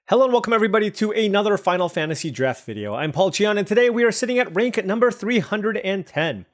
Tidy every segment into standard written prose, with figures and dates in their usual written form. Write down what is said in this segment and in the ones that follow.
Hello and welcome everybody to another Final Fantasy Draft video. I'm Paul Cheon and today we are sitting at rank at number 310.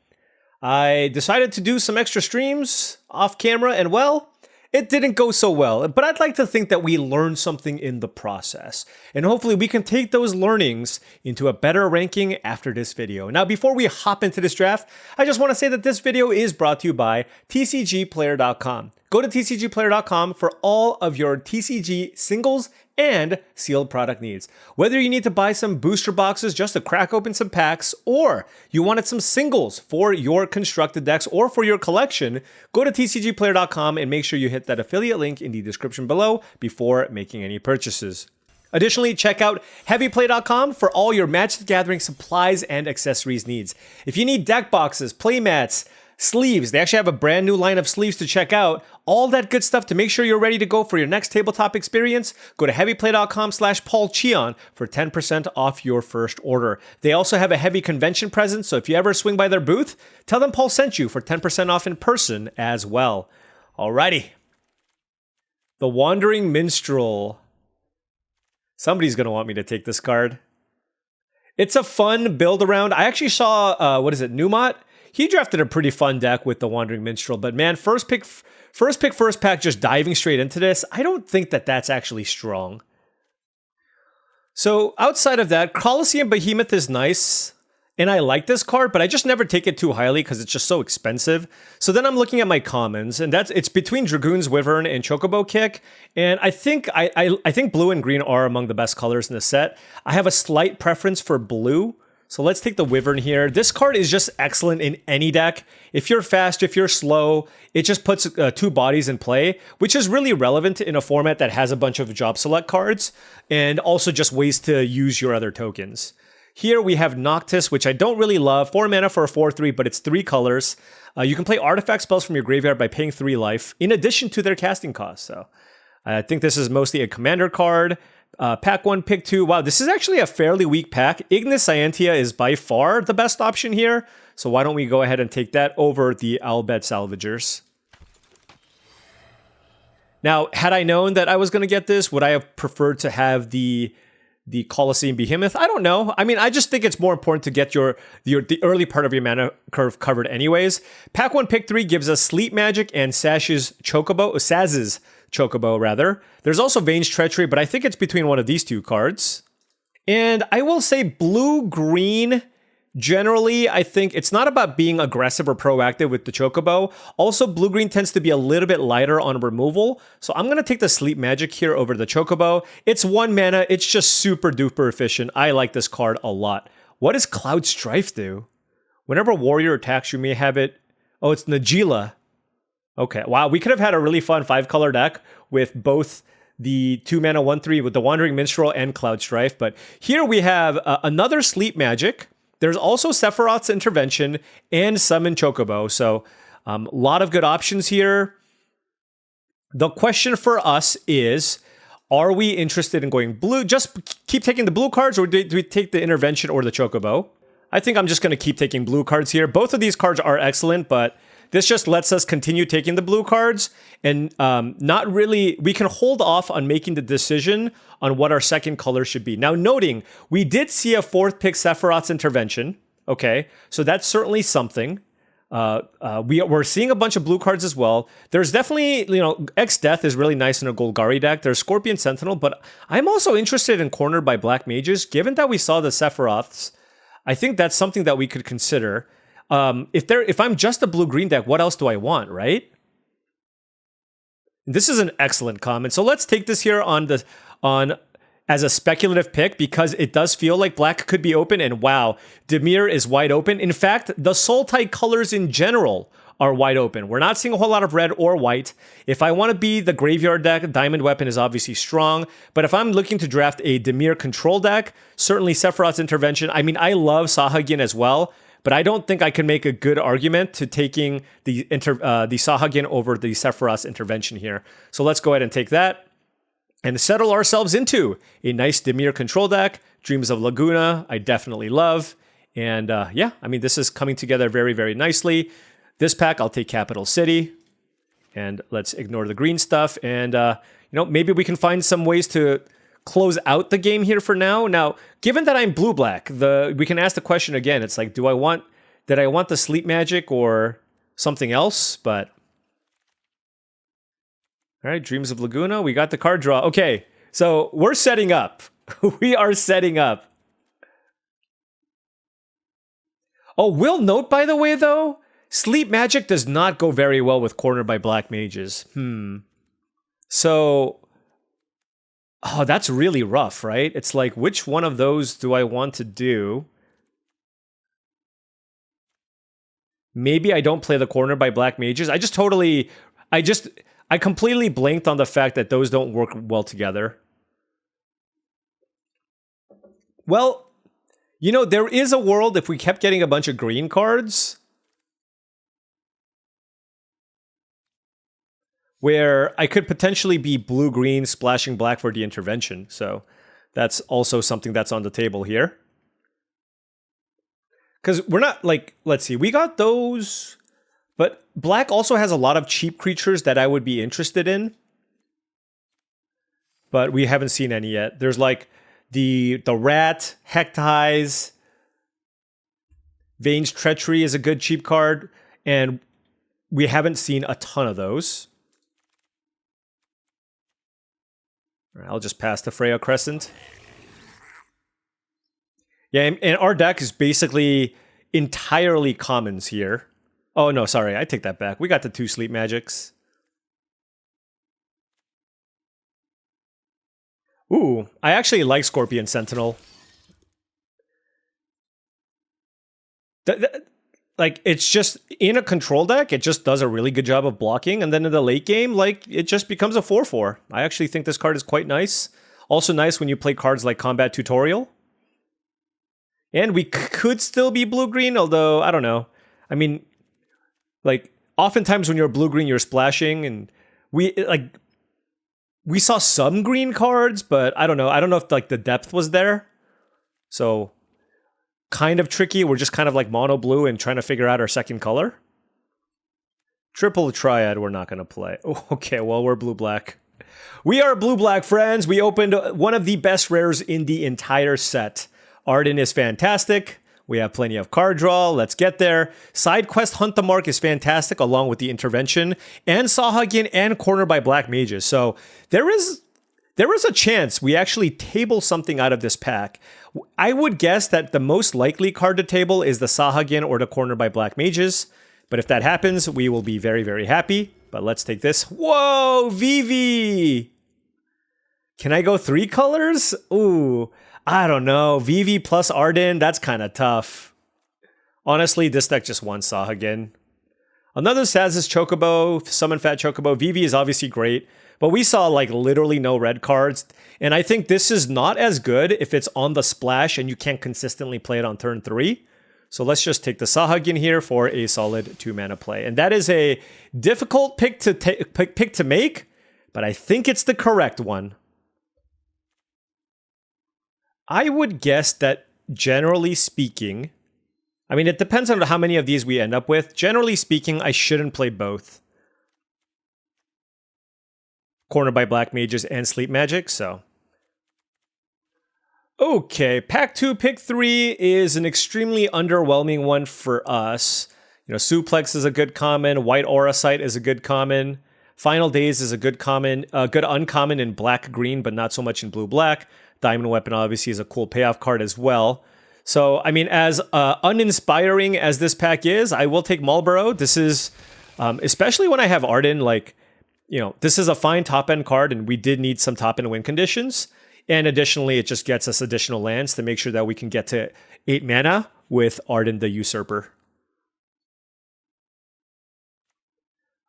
I decided to do some extra streams off camera and well, it didn't go so well, but I'd like to think that we learned something in the process. And hopefully we can take those learnings into a better ranking after this video. Now before we hop into this draft, I just want to say that this video is brought to you by TCGplayer.com. Go to TCGplayer.com for all of your TCG singles and sealed product needs. Whether you need to buy some booster boxes just to crack open some packs, or you wanted some singles for your constructed decks or for your collection, go to TCGplayer.com and make sure you hit that affiliate link in the description below before making any purchases. Additionally, check out heavyplay.com for all your Magic the Gathering supplies and accessories needs. If you need deck boxes, playmats, sleeves, they actually have a brand new line of sleeves to check out. All that good stuff to make sure you're ready to go for your next tabletop experience. Go to heavyplay.com/paulcheon for 10% off your first order. They also have a heavy convention presence, so if you ever swing by their booth, tell them Paul sent you for 10% off in person as well. Alrighty. The Wandering Minstrel. Somebody's going to want me to take this card. It's a fun build around. I actually saw, Numot? He drafted a pretty fun deck with the Wandering Minstrel, but man, first pack, just diving straight into this, I don't think that that's actually strong. So outside of that, Colosseum Behemoth is nice, and I like this card, but I just never take it too highly because it's just so expensive. So then I'm looking at my commons, and it's between Dragoon's Wyvern and Chocobo Kick, and I think blue and green are among the best colors in the set. I have a slight preference for blue. So let's take the Wyvern here. This card is just excellent in any deck. If you're fast, if you're slow, it just puts two bodies in play, which is really relevant in a format that has a bunch of job select cards and also just ways to use your other tokens. Here we have Noctis, which I don't really love. 4 mana for a 4/3, but it's 3 colors. You can play artifact spells from your graveyard by paying 3 life, in addition to their casting cost. So I think this is mostly a commander card. Pack 1, pick 2. Wow, this is actually a fairly weak pack. Ignis Scientia is by far the best option here. So why don't we go ahead and take that over the Owlbed Salvagers. Now, had I known that I was going to get this, would I have preferred to have the Colosseum Behemoth? I don't know. I mean, I just think it's more important to get the early part of your mana curve covered anyways. Pack 1, pick 3 gives us Sleep Magic and Saz's Chocobo. There's also Vane's Treachery, but I think it's between one of these two cards. And I will say blue-green, generally, I think it's not about being aggressive or proactive with the Chocobo. Also, blue-green tends to be a little bit lighter on removal. So I'm going to take the Sleep Magic here over the Chocobo. It's 1 mana. It's just super-duper efficient. I like this card a lot. What does Cloud Strife do? Whenever Warrior attacks, you may have it... Oh, it's Najila. Okay, wow, we could have had a really fun 5-color deck with both the 2 mana 1/3 with the Wandering Minstrel and Cloud Strife, but here we have another Sleep Magic. There's also Sephiroth's Intervention and Summon Chocobo, so a lot of good options here. The question for us is, are we interested in going blue? Just keep taking the blue cards, or do we take the Intervention or the Chocobo? I think I'm just going to keep taking blue cards here. Both of these cards are excellent, but this just lets us continue taking the blue cards and not really, we can hold off on making the decision on what our second color should be. Now, noting, we did see a 4th pick Sephiroth's Intervention. Okay, so that's certainly something. We're seeing a bunch of blue cards as well. There's definitely, X-Death is really nice in a Golgari deck. There's Scorpion Sentinel, but I'm also interested in Cornered by Black Mages. Given that we saw the Sephiroths, I think that's something that we could consider. If I'm just a blue-green deck, what else do I want, right? This is an excellent comment. So let's take this here as a speculative pick because it does feel like black could be open, and wow, Dimir is wide open. In fact, the Sultai colors in general are wide open. We're not seeing a whole lot of red or white. If I want to be the graveyard deck, Diamond Weapon is obviously strong. But if I'm looking to draft a Dimir control deck, certainly Sephiroth's Intervention. I mean, I love Sahagin as well, but I don't think I can make a good argument to taking the Sahagin over the Sephiroth's Intervention here. So let's go ahead and take that and settle ourselves into a nice Dimir control deck. Dreams of Laguna, I definitely love. And yeah, I mean, this is coming together very, very nicely. This pack, I'll take Capital City. And let's ignore the green stuff. And, maybe we can find some ways to close out the game here for now. Now, given that I'm blue-black, we can ask the question again. It's like, did I want the sleep magic or something else? But all right, Dreams of Laguna. We got the card draw. Okay, so we're setting up. We are setting up. Oh, will note, by the way, though, sleep magic does not go very well with corner by black mages. So, oh, that's really rough, right? It's like, which one of those do I want to do? Maybe I don't play the corner by black mages. I completely blanked on the fact that those don't work well together. Well, you know, there is a world if we kept getting a bunch of green cards where I could potentially be blue-green splashing black for the intervention. So that's also something that's on the table here. Because we're not like, let's see, we got those, but black also has a lot of cheap creatures that I would be interested in. But we haven't seen any yet. There's like the rat, Hectize, Vane's Treachery is a good cheap card, and we haven't seen a ton of those. All right, I'll just pass the Freya Crescent. Yeah, and our deck is basically entirely commons here. Oh, no, sorry, I take that back. We got the 2 sleep magics. Ooh, I actually like Scorpion Sentinel. Like, it's just, in a control deck, it just does a really good job of blocking, and then in the late game, like, it just becomes a 4/4. I actually think this card is quite nice. Also nice when you play cards like Combat Tutorial. And we could still be blue-green, although, I don't know. I mean, like, oftentimes when you're blue-green, you're splashing, and we saw some green cards, but I don't know. I don't know if, like, the depth was there. So, kind of tricky. We're just kind of like mono-blue and trying to figure out our second color. Triple Triad, we're not going to play. Oh, okay, well, we're blue-black. We are blue-black, friends. We opened one of the best rares in the entire set. Arden is fantastic. We have plenty of card draw. Let's get there. Side quest Hunt the Mark is fantastic, along with the intervention and Sahagin and corner by black mages. So there is a chance we actually table something out of this pack. I would guess that the most likely card to table is the Sahagin or the corner by black mages. But if that happens, we will be very, very happy. But let's take this. Whoa, Vivi! Can I go 3 colors? Ooh. I don't know. Vivi plus Arden, that's kind of tough. Honestly, this deck just won Sahagin. Another Saz's Chocobo, Summon Fat Chocobo. Vivi is obviously great, but we saw like literally no red cards. And I think this is not as good if it's on the splash and you can't consistently play it on turn 3. So let's just take the Sahagin here for a solid 2 mana play. And that is a difficult pick to make, but I think it's the correct one. I would guess that generally speaking, I mean, it depends on how many of these we end up with. Generally speaking, I shouldn't play both corner by black mages and sleep magic, so. Okay, pack 2, pick 3 is an extremely underwhelming one for us. You know, Suplex is a good common, White Aura Sight is a good common, Final Days is a good common, good uncommon in black-green, but not so much in blue-black. Diamond Weapon obviously is a cool payoff card as well. So, I mean, as uninspiring as this pack is, I will take Marlboro. This is, especially when I have Arden, like, you know, this is a fine top-end card, and we did need some top-end win conditions. And additionally, it just gets us additional lands to make sure that we can get to 8 mana with Arden the Usurper.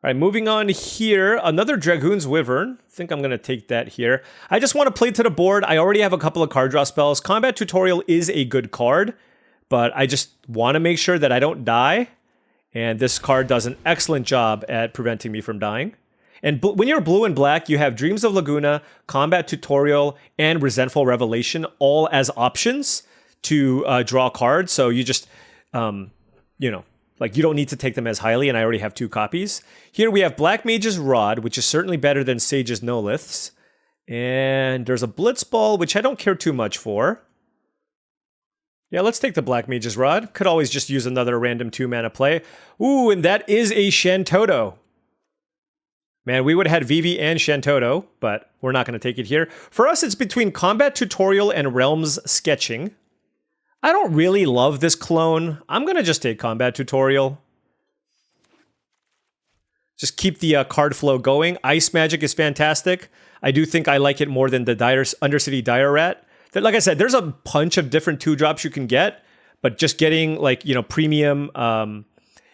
All right, moving on here, another Dragoon's Wyvern. I think I'm going to take that here. I just want to play to the board. I already have a couple of card draw spells. Combat Tutorial is a good card, but I just want to make sure that I don't die. And this card does an excellent job at preventing me from dying. And when you're blue and black, you have Dreams of Laguna, Combat Tutorial, and Resentful Revelation all as options to draw cards. So you just, you know, like, you don't need to take them as highly, and I already have 2 copies. Here we have Black Mage's Rod, which is certainly better than Sage's Noliths. And there's a Blitzball, which I don't care too much for. Yeah, let's take the Black Mage's Rod. Could always just use another random 2-mana play. Ooh, and that is a Shantoto. Man, we would have had Vivi and Shantoto, but we're not going to take it here. For us, it's between Combat Tutorial and Realms Sketching. I don't really love this clone. I'm going to just take Combat Tutorial. Just keep the card flow going. Ice Magic is fantastic. I do think I like it more than the Undercity Dire Rat. Like I said, there's a bunch of different 2-drops you can get, but just getting like, premium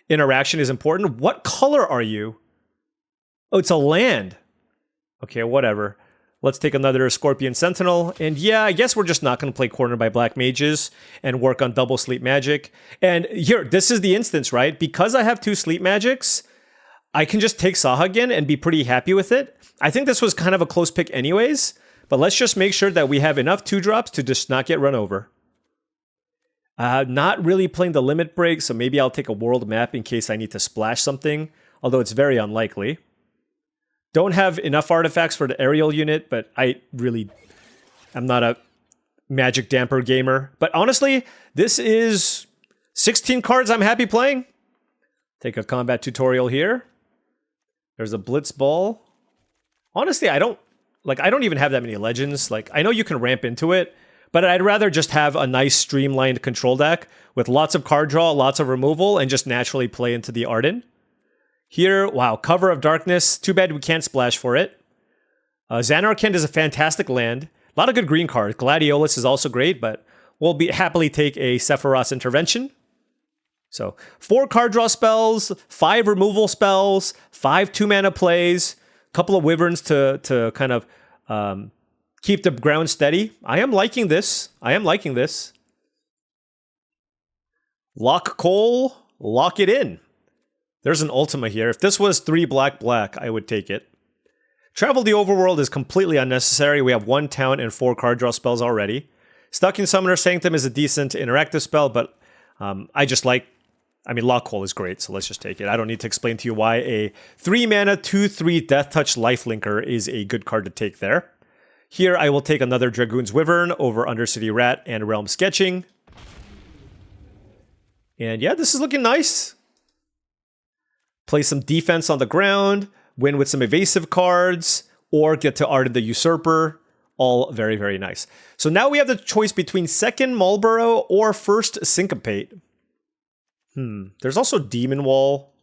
interaction is important. What color are you? Oh, it's a land. Okay, whatever. Let's take another Scorpion Sentinel. And yeah, I guess we're just not going to play Cornered by Black Mages and work on double Sleep Magic. And here, this is the instance, right? Because I have 2 Sleep Magics, I can just take Sahagin and be pretty happy with it. I think this was kind of a close pick anyways, but let's just make sure that we have enough 2-drops to just not get run over. Not really playing the Limit Break, so maybe I'll take a World Map in case I need to splash something, although it's very unlikely. Don't have enough artifacts for the aerial unit, but I'm not a Magic Damper gamer. But honestly, this is 16 cards I'm happy playing. Take a Combat Tutorial here. There's a Blitzball. Honestly, I don't even have that many legends. Like, I know you can ramp into it, but I'd rather just have a nice streamlined control deck with lots of card draw, lots of removal, and just naturally play into the Arden. Here, wow, Cover of Darkness. Too bad we can't splash for it. Xanarkand is a fantastic land. A lot of good green cards. Gladiolus is also great, but we'll happily take a Sephiroth's Intervention. So 4 card draw spells, 5 removal spells, 5 2-mana plays, a couple of Wyverns to kind of keep the ground steady. I am liking this. Lock Coal, lock it in. There's an Ultima here. If this was 3 black, I would take it. Travel the Overworld is completely unnecessary. We have 1 town and 4 card draw spells already. Stuck in Summoner Sanctum is a decent interactive spell, but Lock Coal is great, so let's just take it. I don't need to explain to you why a 3-mana 2/3 Death Touch Lifelinker is a good card to take there. Here, I will take another Dragoon's Wyvern over Undercity Rat and Realm Sketching. And yeah, this is looking nice. Play some defense on the ground, win with some evasive cards, or get to Arden the Usurper. All very, very nice. So now we have the choice between 2nd Marlborough or 1st Syncopate. There's also Demon Wall.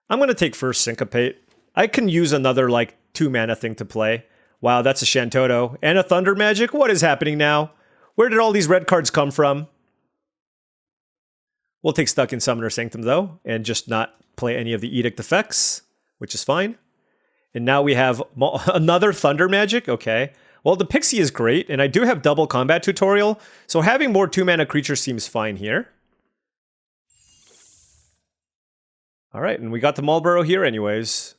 I'm going to take 1st Syncopate. I can use another, 2-mana thing to play. Wow, that's a Shantoto. And a Thunder Magic? What is happening now? Where did all these red cards come from? We'll take Stuck in Summoner Sanctum, though, and just not play any of the Edict effects, which is fine. And now we have another Thunder Magic? Okay. Well, the Pixie is great, and I do have double Combat Tutorial, so having more 2-mana creatures seems fine here. Alright, and we got the Marlborough here anyways.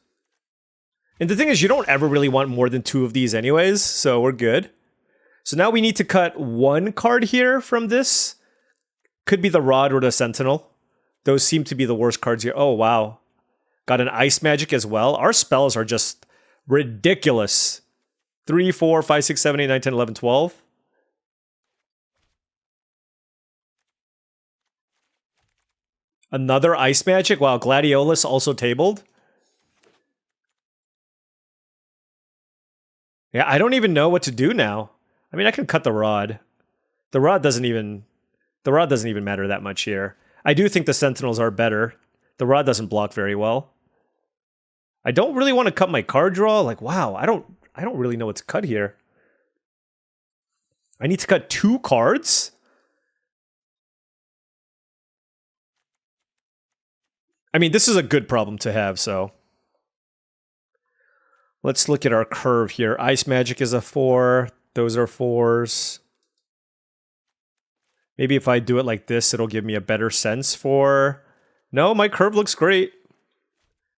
And the thing is, you don't ever really want more than 2 of these anyways, so we're good. So now we need to cut 1 card here from this. Could be the Rod or the Sentinel. Those seem to be the worst cards here. Oh, wow. Got an Ice Magic as well. Our spells are just ridiculous. 3, 4, 5, 6, 7, 8, 9, 10, 11, 12. Another Ice Magic. Wow, Gladiolus also tabled. Yeah, I don't even know what to do now. I mean, I can cut the Rod. The Rod doesn't even matter that much here. I do think the Sentinels are better. The Rod doesn't block very well. I don't really want to cut my card draw. Wow, I don't really know what to cut here. I need to cut 2 cards? I mean, this is a good problem to have, so. Let's look at our curve here. Ice Magic is a 4. Those are 4s. Maybe if I do it like this, it'll give me a better sense for... No, my curve looks great.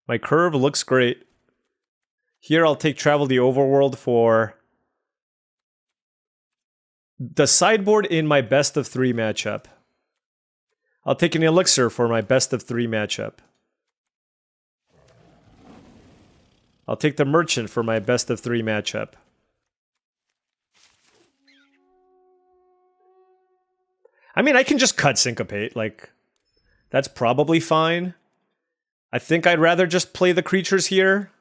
My curve looks great. Here, I'll take Travel the Overworld for... the sideboard in my best of 3 matchup. I'll take an Elixir for my best of 3 matchup. I'll take the Merchant for my best of 3 matchup. I mean, I can just cut Syncopate, like, that's probably fine. I think I'd rather just play the creatures here.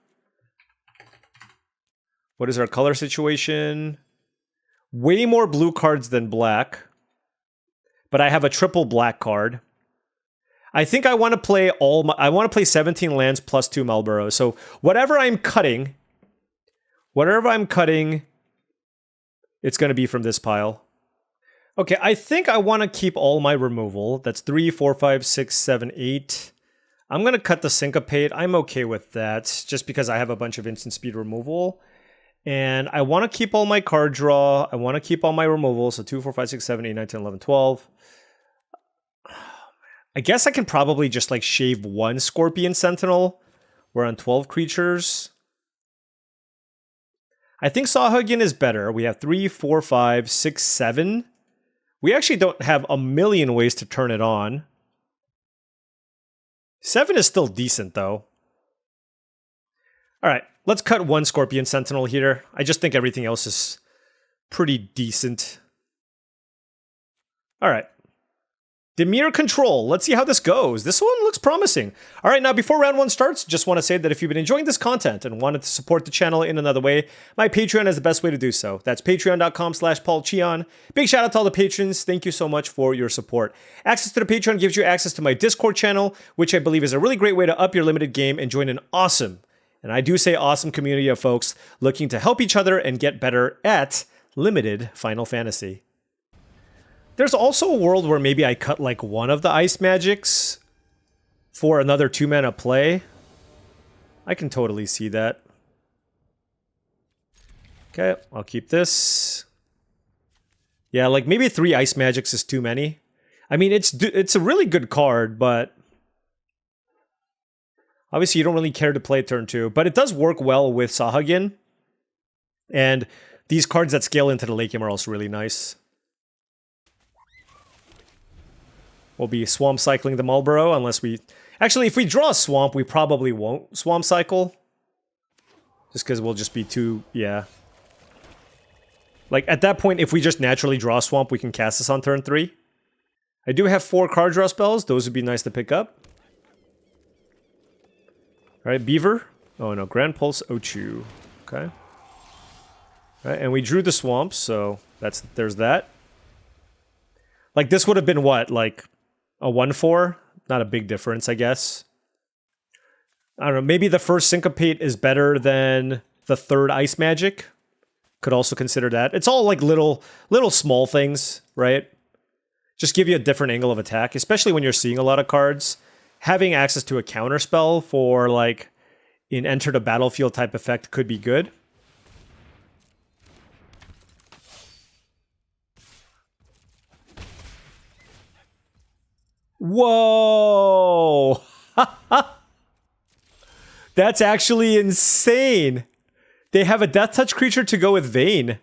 What is our color situation? Way more blue cards than black. But I have a triple black card. I think I want to play I want to play 17 lands plus 2 Marlboro. So whatever I'm cutting, it's going to be from this pile. Okay, I think I want to keep all my removal. That's 3, 4, 5, 6, 7, 8. I'm going to cut the Syncopate. I'm okay with that, just because I have a bunch of instant speed removal. And I want to keep all my card draw. I want to keep all my removal. So 2, 4, 5, 6, 7, 8, 9, 10, 11, 12. I guess I can probably just like shave 1 Scorpion Sentinel. We're on 12 creatures. I think Sahagin is better. We have 3, 4, 5, 6, 7. We actually don't have a million ways to turn it on. 7 is still decent, though. All right, let's cut 1 Scorpion Sentinel here. I just think everything else is pretty decent. All right. Dimir Control. Let's see how this goes. This one looks promising. All right, now before round 1 starts, just want to say that if you've been enjoying this content and wanted to support the channel in another way, my Patreon is the best way to do so. That's patreon.com/paulcheon. Big shout out to all the patrons. Thank you so much for your support. Access to the Patreon gives you access to my Discord channel, which I believe is a really great way to up your limited game and join an awesome, and I do say awesome, community of folks looking to help each other and get better at limited Final Fantasy. There's also a world where maybe I cut like one of the Ice Magics for another 2-mana play. I can totally see that. Okay, I'll keep this. Yeah, like maybe 3 Ice Magics is too many. I mean, it's a really good card, but obviously you don't really care to play turn 2. But it does work well with Sahagin. And these cards that scale into the late game are also really nice. We'll be Swamp Cycling the Marlboro unless we... Actually, if we draw a Swamp, we probably won't Swamp Cycle. Just because we'll just be too... Yeah. Like, at that point, if we just naturally draw a Swamp, we can cast this on turn 3. I do have 4 card draw spells. Those would be nice to pick up. Alright, Beaver. Oh no, Grand Pulse Ochu. Okay. Alright, and we drew the Swamp, so there's that. Like, this would have been what? Like... a 1/4? Not a big difference, I guess. I don't know, maybe the first Syncopate is better than the 3rd Ice Magic. Could also consider that. It's all like little small things, right? Just give you a different angle of attack, especially when you're seeing a lot of cards. Having access to a counter spell for like an enter the battlefield type effect could be good. Whoa! That's actually insane. They have a Death Touch creature to go with Vayne.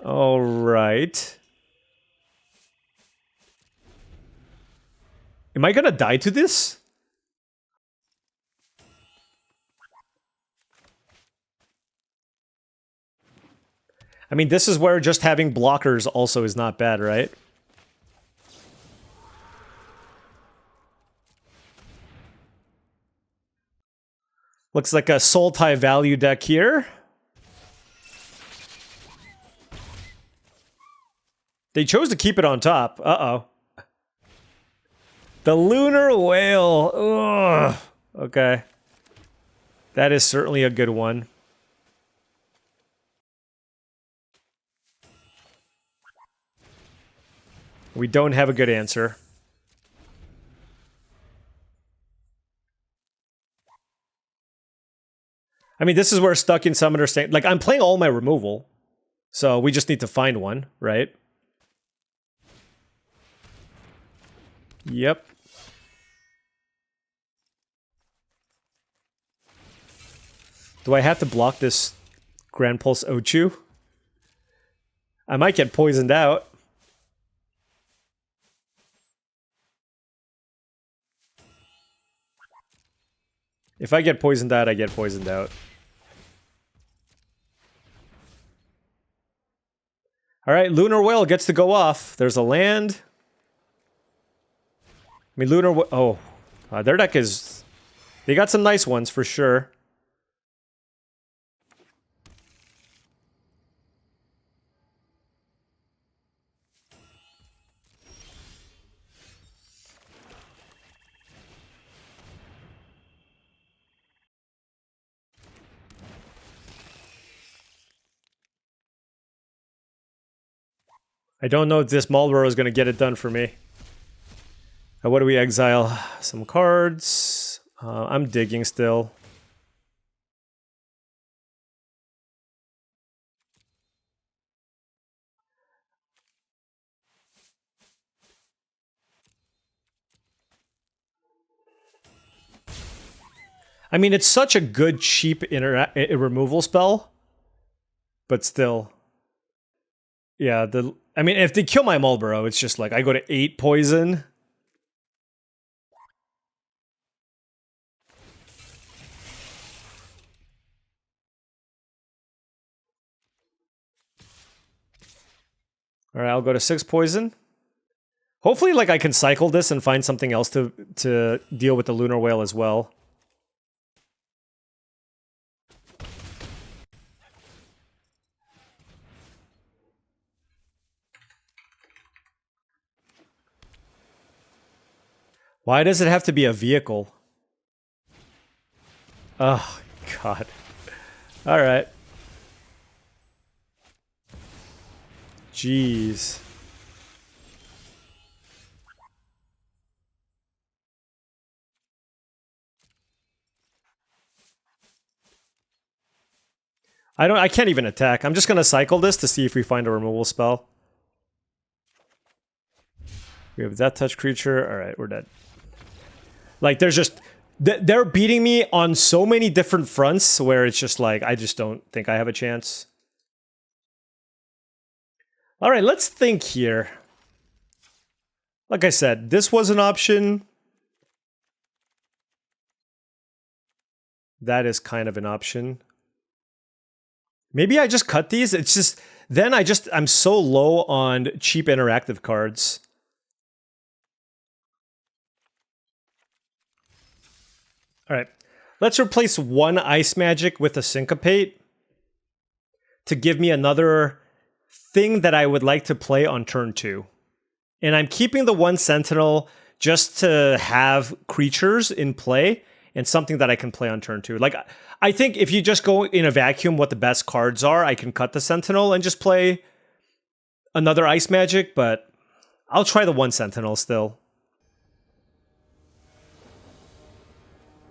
All right. Am I gonna die to this? I mean, this is where just having blockers also is not bad, right? Looks like a Sultai value deck here. They chose to keep it on top. Uh-oh. The Lunar Whale. Ugh. Okay. That is certainly a good one. We don't have a good answer. I mean, this is where Stuck in Summoner Saint... Like, I'm playing all my removal. So we just need to find one, right? Yep. Do I have to block this Grand Pulse Ochu? I might get poisoned out. If I get poisoned out, I get poisoned out. Alright, Lunar Whale gets to go off. There's a land. I mean, Lunar Whale... Oh. Their deck is... They got some nice ones, for sure. I don't know if this Marlboro is going to get it done for me. What do we exile? Some cards. I'm digging still. I mean, it's such a good, cheap removal spell. But still. Yeah, I mean, if they kill my Marlboro, it's just like, I go to 8 poison. Alright, I'll go to 6 poison. Hopefully, like, I can cycle this and find something else to deal with the Lunar Whale as well. Why does it have to be a vehicle? Oh, God. Alright. Jeez. I can't even attack. I'm just gonna cycle this to see if we find a removal spell. We have Death Touch creature. Alright, we're dead. Like, there's just... They're beating me on so many different fronts where it's just like, I just don't think I have a chance. Alright, let's think here. Like I said, this was an option. That is kind of an option. Maybe I just cut these. It's just... Then I'm so low on cheap interactive cards. Alright, let's replace one Ice Magic with a Syncopate to give me another thing that I would like to play on turn 2. And I'm keeping the one Sentinel just to have creatures in play and something that I can play on turn 2. Like, I think if you just go in a vacuum what the best cards are, I can cut the Sentinel and just play another Ice Magic, but I'll try the one Sentinel still.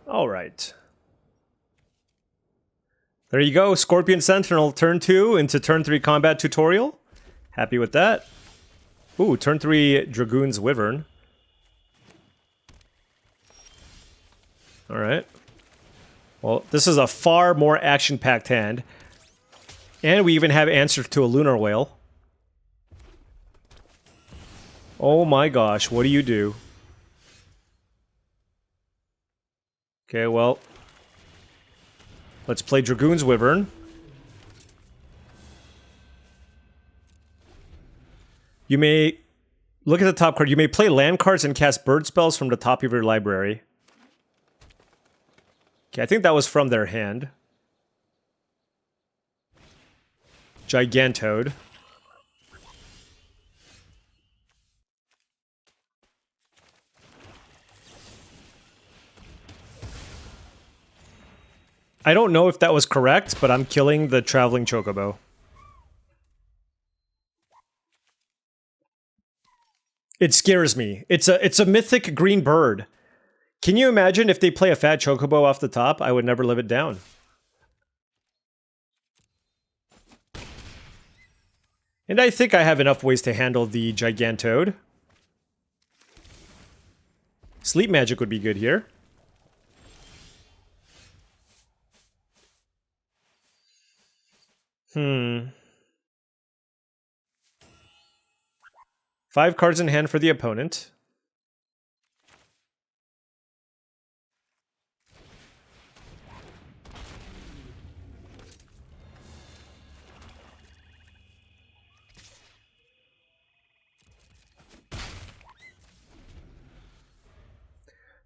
All right. There you go, Scorpion Sentinel, turn 2 into turn 3 combat tutorial. Happy with that. Ooh, turn 3 Dragoon's Wyvern. All right. Well, this is a far more action-packed hand. And we even have answer to a Lunar Whale. Oh my gosh, what do you do? Okay, well, let's play Dragoon's Wyvern. You may look at the top card. You may play land cards and cast bird spells from the top of your library. Okay, I think that was from their hand. Gigantode. I don't know if that was correct, but I'm killing the Traveling Chocobo. It scares me. It's a mythic green bird. Can you imagine if they play a fat Chocobo off the top? I would never live it down. And I think I have enough ways to handle the Gigantode. Sleep Magic would be good here. Hmm. 5 cards in hand for the opponent.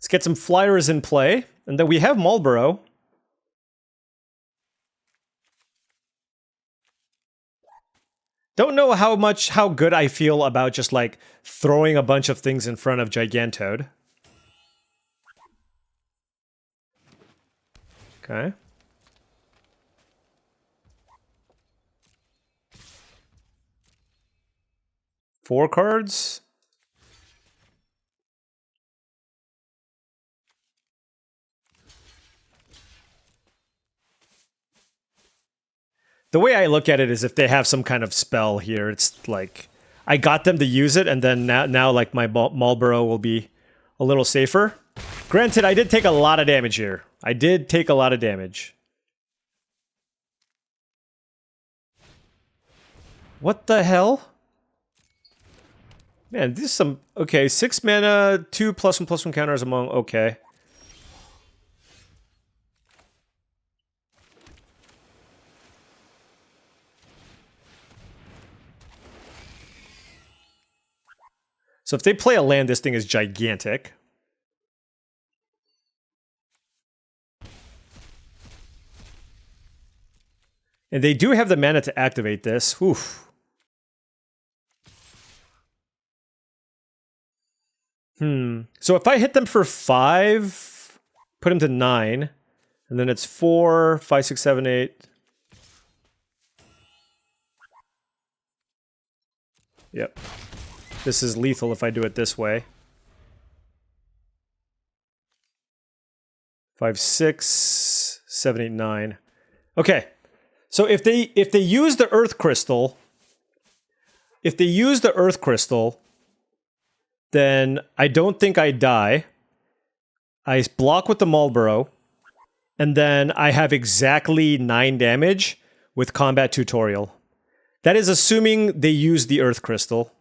get some flyers in play. And then we have Marlboro. Don't know how good I feel about just like throwing a bunch of things in front of Gigantoad. Okay. Four cards. The way I look at it is if they have some kind of spell here, it's like I got them to use it, and then now like my Marlboro will be a little safer. Granted, I did take a lot of damage here. I did take a lot of damage. What the hell? Man, this is some... Okay, 6 mana, 2 +1/+1 counters among... Okay. So if they play a land, this thing is gigantic. And they do have the mana to activate this. Oof. So if I hit them for 5, put them to 9, and then it's 4, 5, 6, 7, 8. Yep. This is lethal if I do it this way. 5, 6, 7, 8, 9. Okay. So if they use the Earth Crystal, then I don't think I die. I block with the Marlboro, and then I have exactly 9 damage with Combat Tutorial. That is assuming they use the Earth Crystal.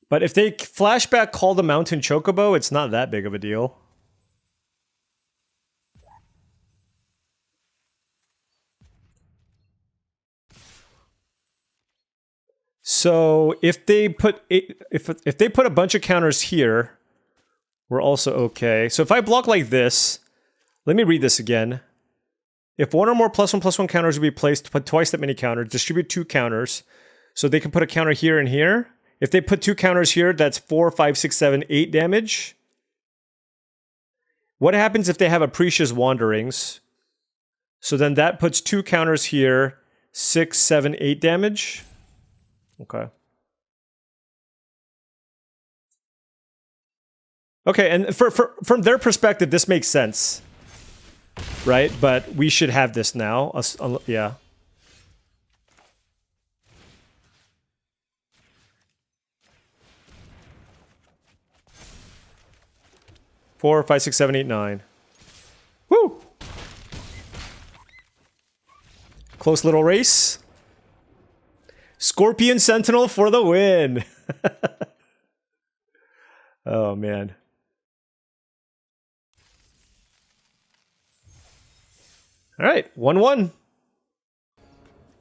But if they flashback Call the Mountain Chocobo, it's not that big of a deal. So if they put if they put a bunch of counters here, we're also okay. So if I block like this, let me read this again. If one or more +1/+1 counters will be placed, put twice that many counters, distribute 2 counters. So they can put a counter here and here. If they put 2 counters here, that's 4, 5, 6, 7, 8 damage. What happens if they have Apricia's Wanderings? So then that puts 2 counters here, 6, 7, 8 damage. Okay. Okay, and from their perspective, this makes sense. Right? But we should have this now. Yeah. Four, 5, 6, 7, 8, 9. Woo! Close little race. Scorpion Sentinel for the win. Oh, man. All right, 1-1.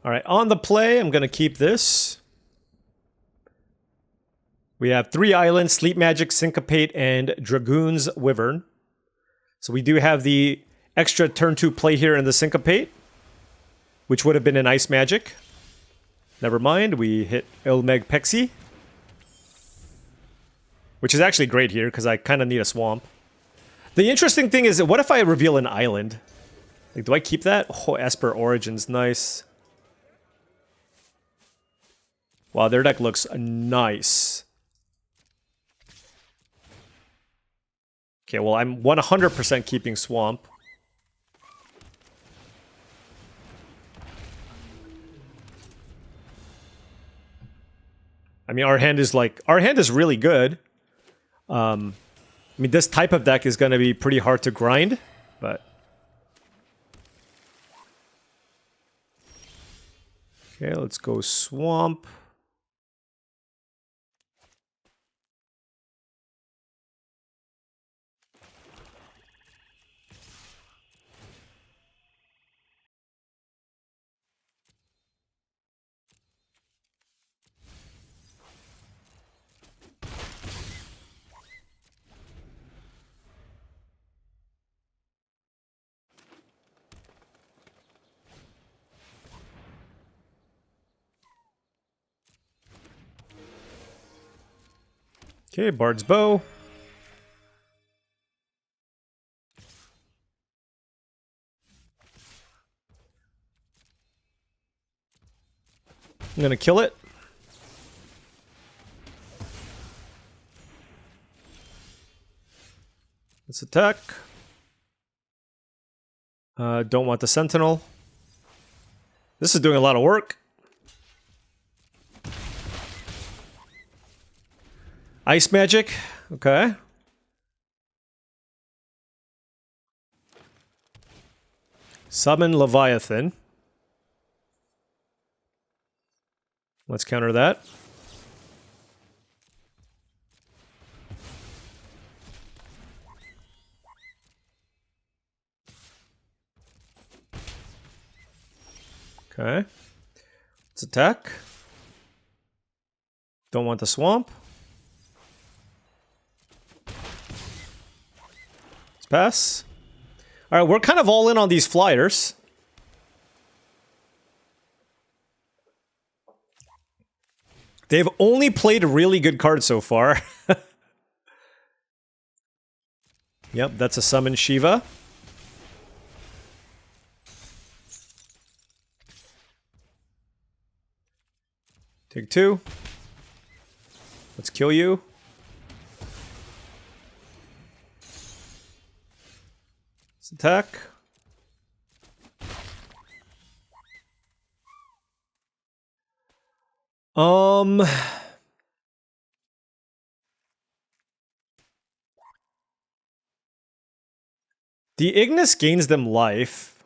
All right, on the play, I'm going to keep this. We have 3 islands, Sleep Magic, Syncopate, and Dragoon's Wyvern. So we do have the extra turn 2 play here in the Syncopate, which would have been an Ice Magic. Never mind, we hit Ilmeg Pexi, which is actually great here because I kind of need a swamp. The interesting thing is, what if I reveal an island? Like, do I keep that? Oh, Esper Origins, nice. Wow, their deck looks nice. Okay, well, I'm 100% keeping Swamp. I mean, our hand is really good. I mean, this type of deck is going to be pretty hard to grind, but... Okay, let's go Swamp. Okay, Bard's Bow. I'm gonna kill it. Let's attack. Don't want the Sentinel. This is doing a lot of work. Ice Magic. Okay. Summon Leviathan. Let's counter that. Okay. Let's attack. Don't want the swamp. Let's pass. Alright, we're kind of all in on these flyers. They've only played really good cards so far. Yep, that's a summon Shiva. Take 2. Let's kill you. Let's attack. The Ignis gains them life.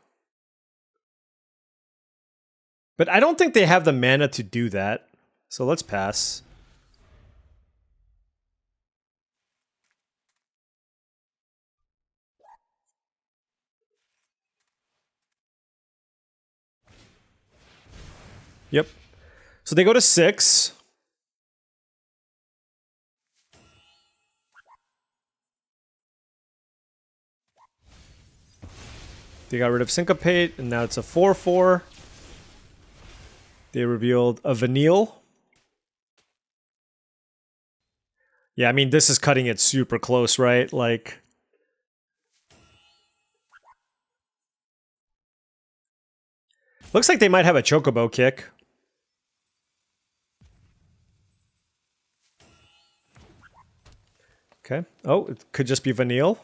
But I don't think they have the mana to do that. So let's pass. Yep. So they go to 6. They got rid of Syncopate, and now it's a 4/4. They revealed a Vanille. Yeah, I mean, this is cutting it super close, right? Like... Looks like they might have a Chocobo kick. Okay. Oh, it could just be Vanille.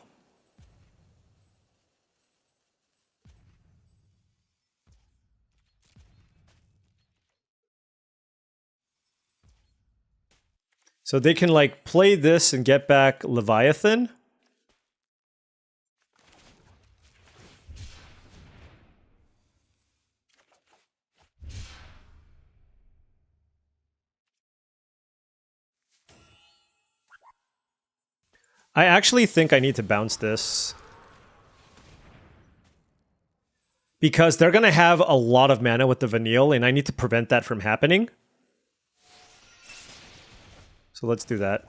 So they can, like, play this and get back Leviathan. I actually think I need to bounce this. Because they're going to have a lot of mana with the Vanille, and I need to prevent that from happening. So let's do that.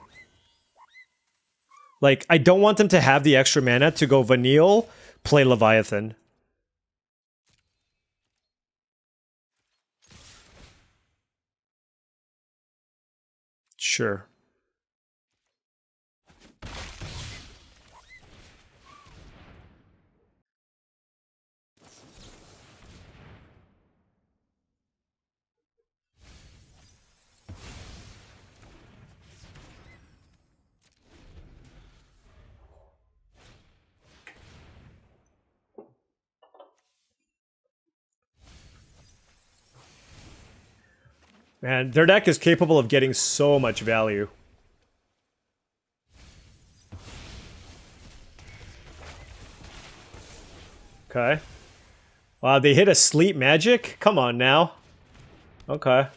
Like, I don't want them to have the extra mana to go Vanille, play Leviathan. Sure. Man, their deck is capable of getting so much value. Okay. Wow, they hit a Sleep Magic? Come on now. Okay.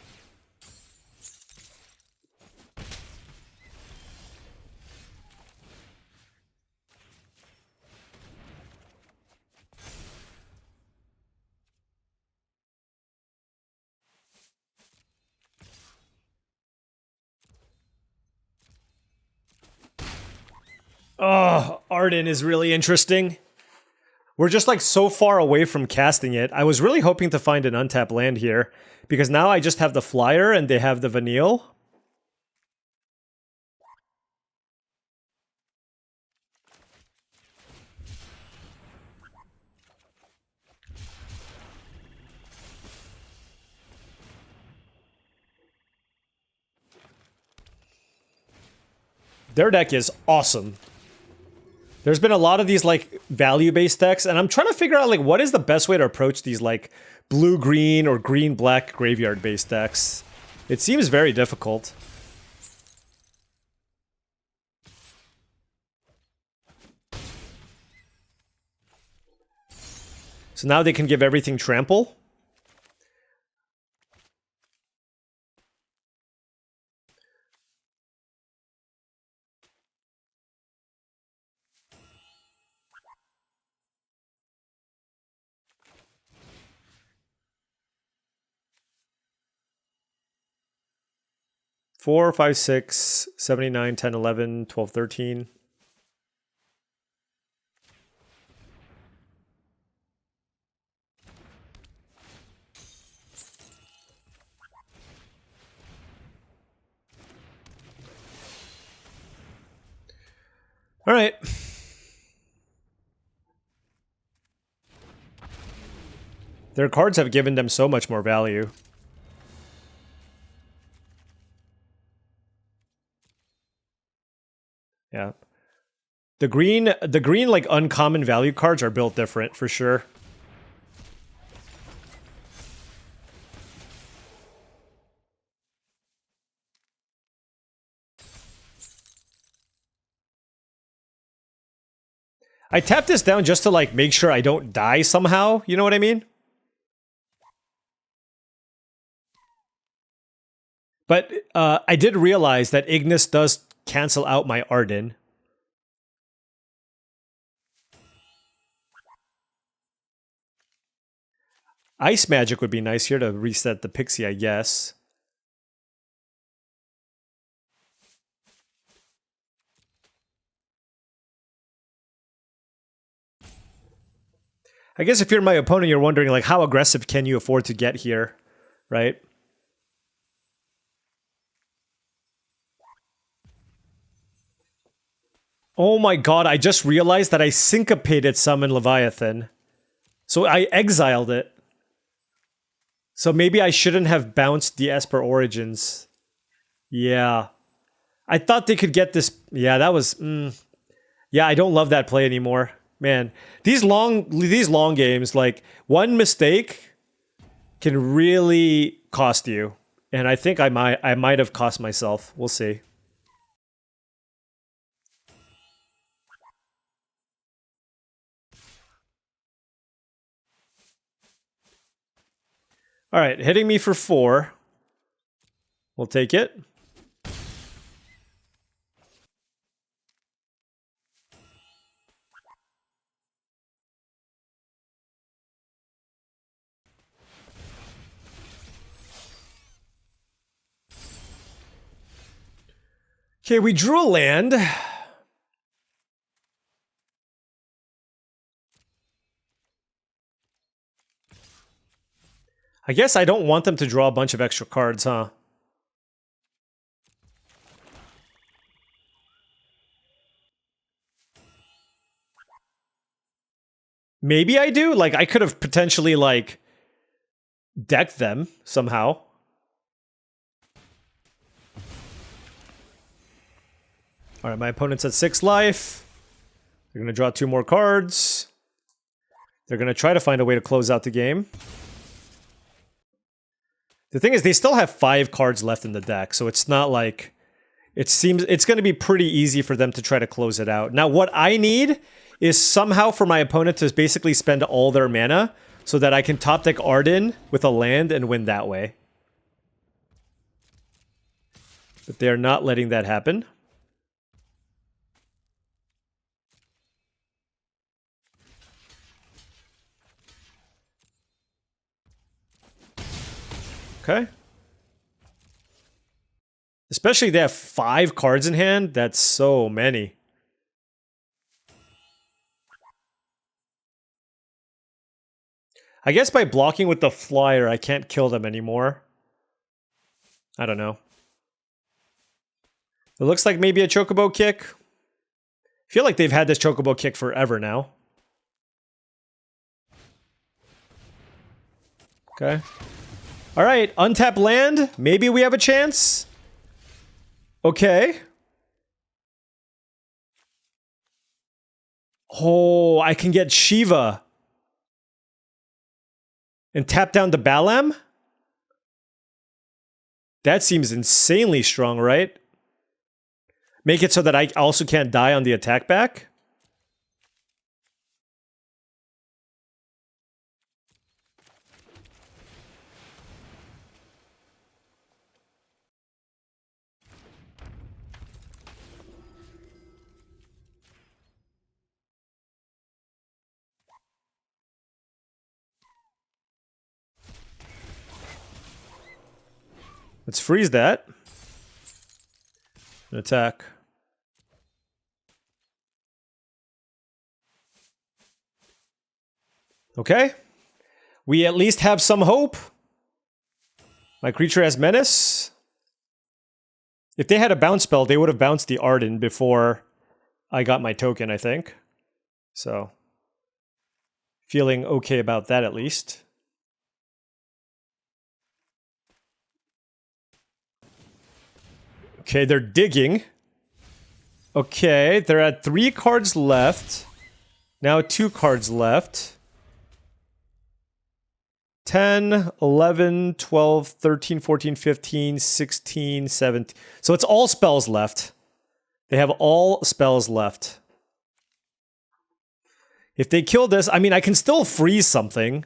Oh, Arden is really interesting. We're just like so far away from casting it. I was really hoping to find an untapped land here, because now I just have the flyer and they have the Vanille. Their deck is awesome. There's been a lot of these like value-based decks, and I'm trying to figure out like what is the best way to approach these like blue-green or green-black graveyard-based decks. It seems very difficult. So now they can give everything trample. Four, 5, 6, 79, 10, 11, 12, 13. All right. Their cards have given them so much more value. Yeah. The green like uncommon value cards are built different for sure. I tap this down just to like make sure I don't die somehow, you know what I mean? But I did realize that Ignis does cancel out my Arden. Ice Magic would be nice here to reset the Pixie, I guess. I guess if you're my opponent, you're wondering, like, how aggressive can you afford to get here, right? Oh my god, I just realized that I syncopated Summon Leviathan. So I exiled it. So maybe I shouldn't have bounced the Esper Origins. Yeah. I thought they could get this... Yeah, that was... Yeah, I don't love that play anymore. Man, these long games, like, one mistake can really cost you. And I think I might have cost myself. We'll see. All right, hitting me for 4. We'll take it. Okay, we drew a land. I guess I don't want them to draw a bunch of extra cards, huh? Maybe I do? Like, I could have potentially, like, decked them somehow. Alright, my opponent's at 6 life. They're gonna draw 2 more cards. They're gonna try to find a way to close out the game. The thing is, they still have 5 cards left in the deck, so it's not like... It seems it's going to be pretty easy for them to try to close it out. Now, what I need is somehow for my opponent to basically spend all their mana so that I can top deck Arden with a land and win that way. But they're not letting that happen. Okay. Especially they have 5 cards in hand. That's so many. I guess by blocking with the flyer, I can't kill them anymore. I don't know. It looks like maybe a Chocobo kick. I feel like they've had this Chocobo kick forever now. Okay. Alright, untap land. Maybe we have a chance. Okay. Oh, I can get Shiva. And tap down the Balam? That seems insanely strong, right? Make it so that I also can't die on the attack back? Let's freeze that. And attack. Okay. We at least have some hope. My creature has menace. If they had a bounce spell, they would have bounced the Arden before I got my token, I think. So, feeling okay about that at least. Okay, they're digging. Okay, they're at 3 cards left. Now 2 cards left. 10, 11, 12, 13, 14, 15, 16, 17. So it's all spells left. They have all spells left. If they kill this, I mean, I can still freeze something.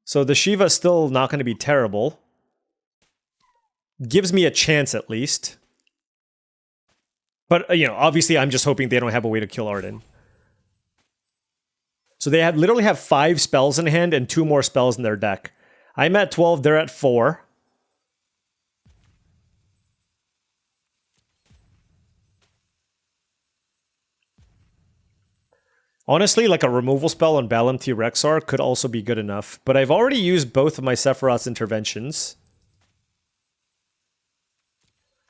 So the Shiva is still not going to be terrible. Gives me a chance at least. But, you know, obviously I'm just hoping they don't have a way to kill Arden. So they literally have 5 spells in hand and 2 more spells in their deck. I'm at 12, they're at 4. Honestly, like a removal spell on Balam T Rexar could also be good enough. But I've already used both of my Sephiroth's interventions.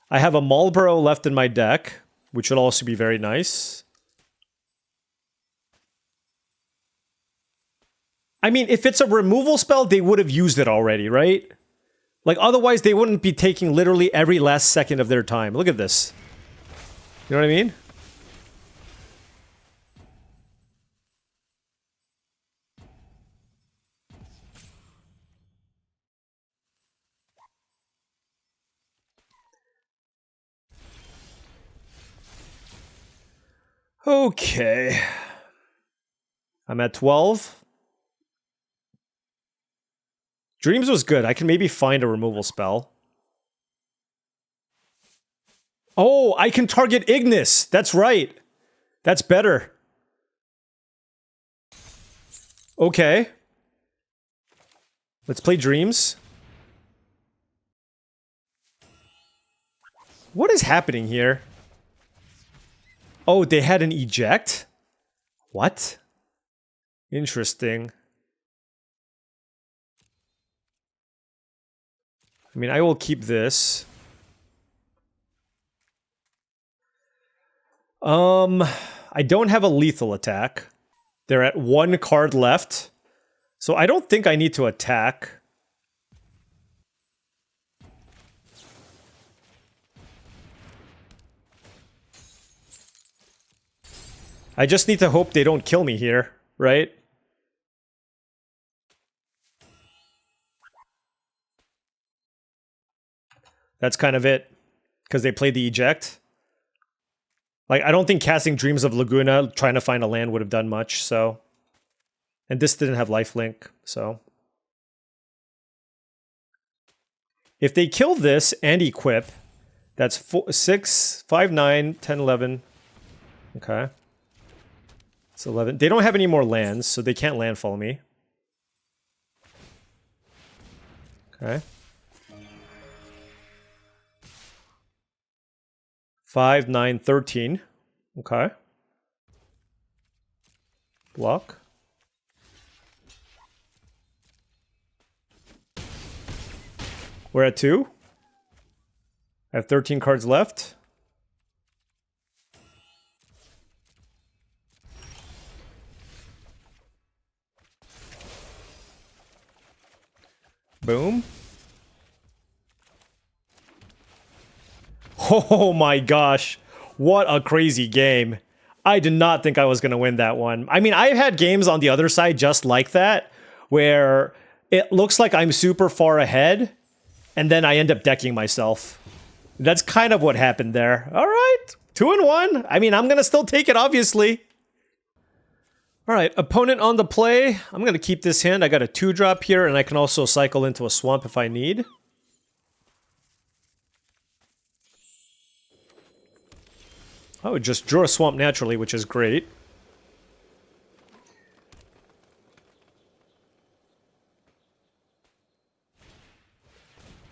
I have a Marlborough left in my deck, which would also be very nice. I mean, if it's a removal spell, they would have used it already, right? Like, otherwise they wouldn't be taking literally every last second of their time. Look at this. You know what I mean? Okay. I'm at 12. Dreams was good. I can maybe find a removal spell. Oh, I can target Ignis. That's right. That's better. Okay. Let's play Dreams. What is happening here? Oh, they had an eject? What? Interesting. I mean, I will keep this. I don't have a lethal attack. They're at 1 card left. So I don't think I need to attack. I just need to hope they don't kill me here, right? That's kind of it. Because they played the eject. Like, I don't think casting Dreams of Laguna, trying to find a land would have done much, so... And this didn't have lifelink, so... If they kill this and equip, that's 6, 5, 9, 10, 11. Okay. It's 11. They don't have any more lands, so they can't landfall me. Okay. 5, 9, 13. Okay. Block. We're at 2. I have 13 cards left. Boom. Oh my gosh. What a crazy game. I did not think I was going to win that one. I mean, I've had games on the other side just like that, where it looks like I'm super far ahead, and then I end up decking myself. That's kind of what happened there. All right, 2-1. I mean, I'm going to still take it, obviously. All right, opponent on the play. I'm going to keep this hand. I got a 2-drop here, and I can also cycle into a swamp if I need. Oh, it just drew a swamp naturally, which is great.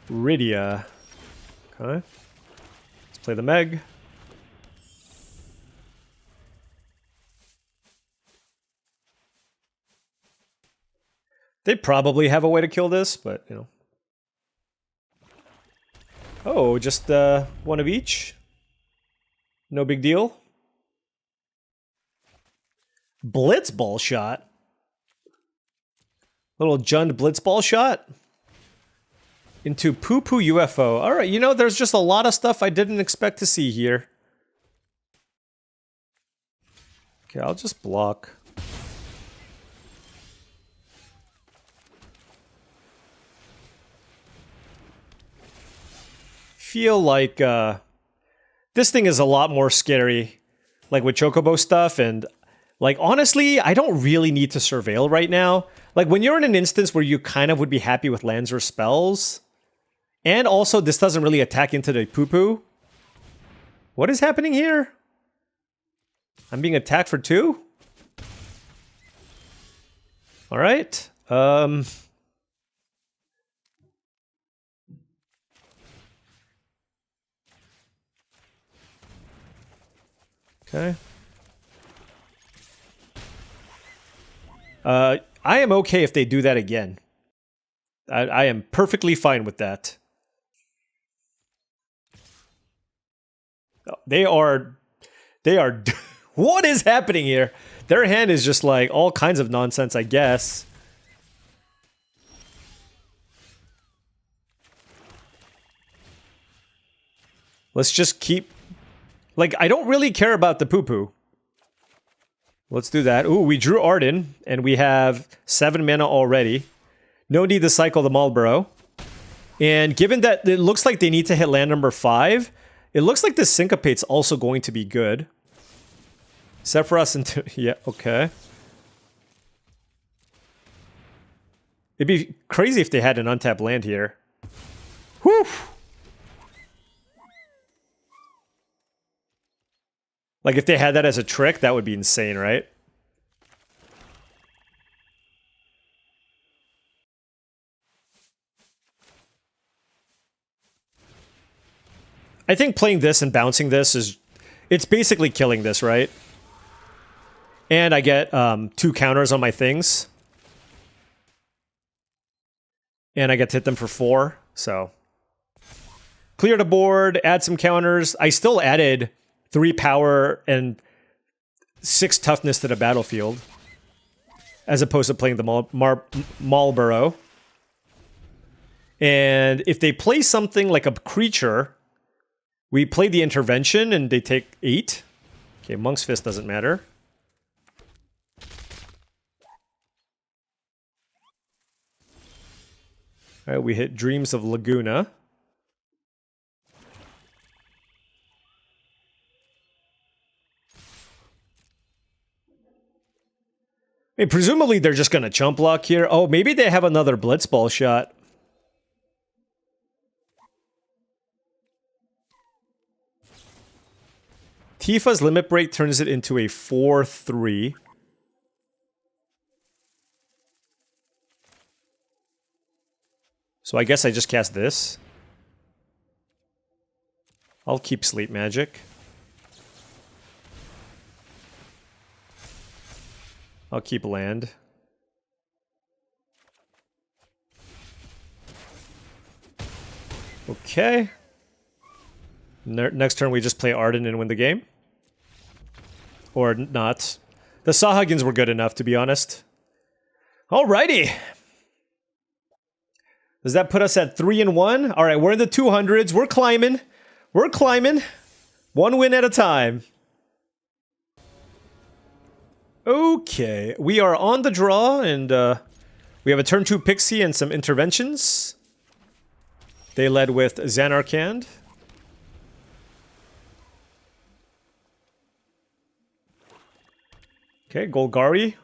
Rydia. Okay. Let's play the Meg. They probably have a way to kill this, but, you know. Oh, just one of each. No big deal. Blitzball shot. Little Jund blitzball shot. Into poo-poo UFO. Alright, you know, there's just a lot of stuff I didn't expect to see here. Okay, I'll just block. Feel like this thing is a lot more scary, like with Chocobo stuff, and like honestly, I don't really need to surveil right now. Like when you're in an instance where you kind of would be happy with lands or spells, and also this doesn't really attack into the poo-poo. What is happening here? I'm being attacked for 2? All right. Okay. I am okay if they do that again. I am perfectly fine with that. They are... What is happening here? Their hand is just like all kinds of nonsense, I guess. Let's just keep... Like, I don't really care about the poo-poo. Let's do that. Ooh, we drew Arden, and we have 7 mana already. No need to cycle the Marlborough. And given that it looks like they need to hit land number 5, it looks like the Syncopate's also going to be good. Sephiroth into... Yeah, okay. It'd be crazy if they had an untapped land here. Whew! Like, if they had that as a trick, that would be insane, right? I think playing this and bouncing this is... It's basically killing this, right? And I get 2 counters on my things. And I get to hit them for 4, so... Clear the board, add some counters. I still added 3 power and 6 toughness to the battlefield. As opposed to playing the Marlborough. And if they play something like a creature, we play the intervention and they take 8. Okay, Monk's Fist doesn't matter. Alright, we hit Dreams of Laguna. I mean, presumably they're just going to chump block here. Oh, maybe they have another Blitzball shot. Tifa's Limit Break turns it into a 4-3. So I guess I just cast this. I'll keep Sleep Magic. I'll keep land. Okay. Next turn we just play Arden and win the game. Or not. The Sahagins were good enough, to be honest. Alrighty. Does that put us at 3-1? Alright, we're in the 200s. We're climbing. We're climbing. 1 win at a time. Okay, we are on the draw, and we have a turn 2 Pixie and some interventions. They led with Xanarkand. Okay, Golgari.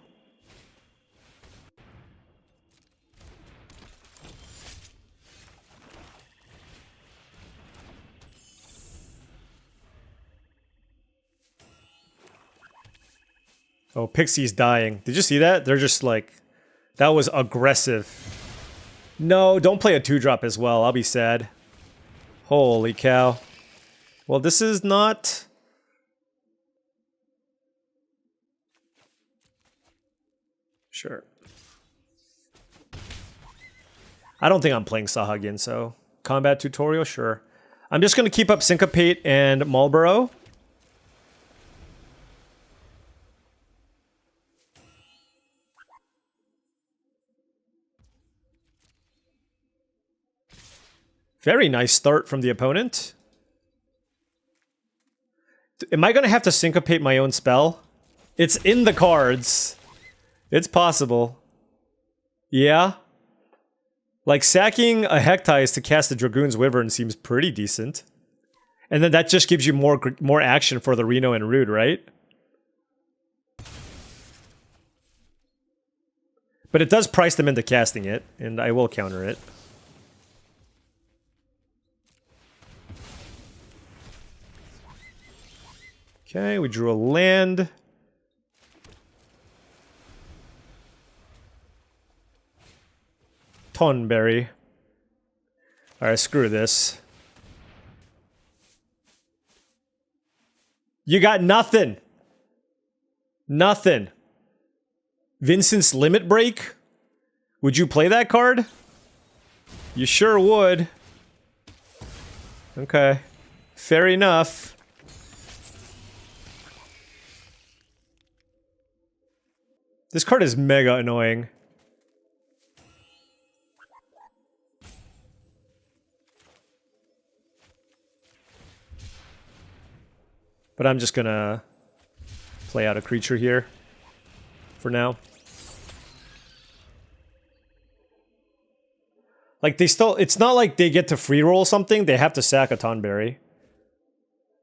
Oh, Pixie's dying. Did you see that? They're just like... That was aggressive. No, don't play a 2-drop as well. I'll be sad. Holy cow. Well, this is not... Sure. I don't think I'm playing Sahagin, so... Combat tutorial? Sure. I'm just going to keep up Syncopate and Marlborough. Very nice start from the opponent. Am I going to have to syncopate my own spell? It's in the cards. It's possible. Yeah. Like, sacking a Hectize to cast the Dragoon's Wyvern seems pretty decent. And then that just gives you more action for the Reno and Rude, right? But it does price them into casting it, and I will counter it. Okay, we drew a land. Tonberry. Alright, screw this. You got nothing. Nothing. Vincent's Limit Break? Would you play that card? You sure would. Okay. Fair enough. This card is mega annoying. But I'm just gonna play out a creature here for now. Like, they still, it's not like they get to free roll something, they have to sack a Tonberry.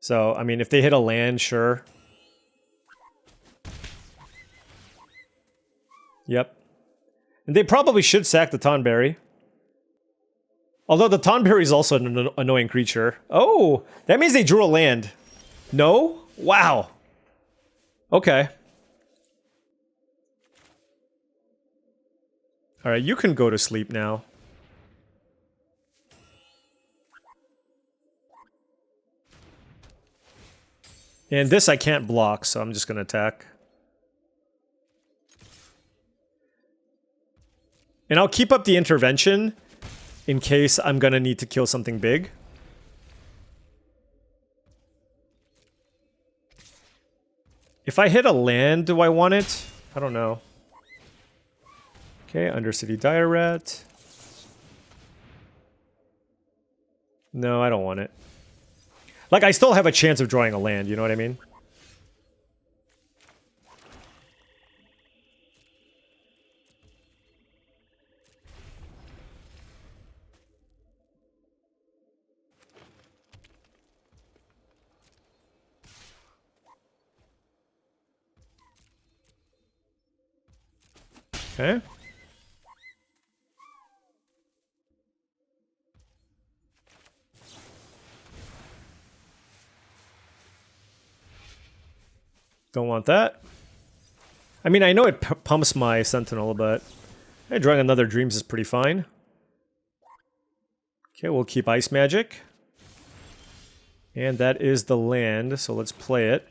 So, I mean, if they hit a land, sure. Yep. And they probably should sack the Tonberry. Although the Tonberry is also an annoying creature. Oh! That means they drew a land. No? Wow. Okay. Alright, you can go to sleep now. And this I can't block, so I'm just gonna attack. And I'll keep up the intervention in case I'm gonna need to kill something big. If I hit a land, do I want it? I don't know. Okay, Undercity Dire Rat. No, I don't want it. Like, I still have a chance of drawing a land, you know what I mean? Okay. Don't want that. I mean, I know it pumps my Sentinel, but drawing another Dreams is pretty fine. Okay, we'll keep Ice Magic. And that is the land, so let's play it.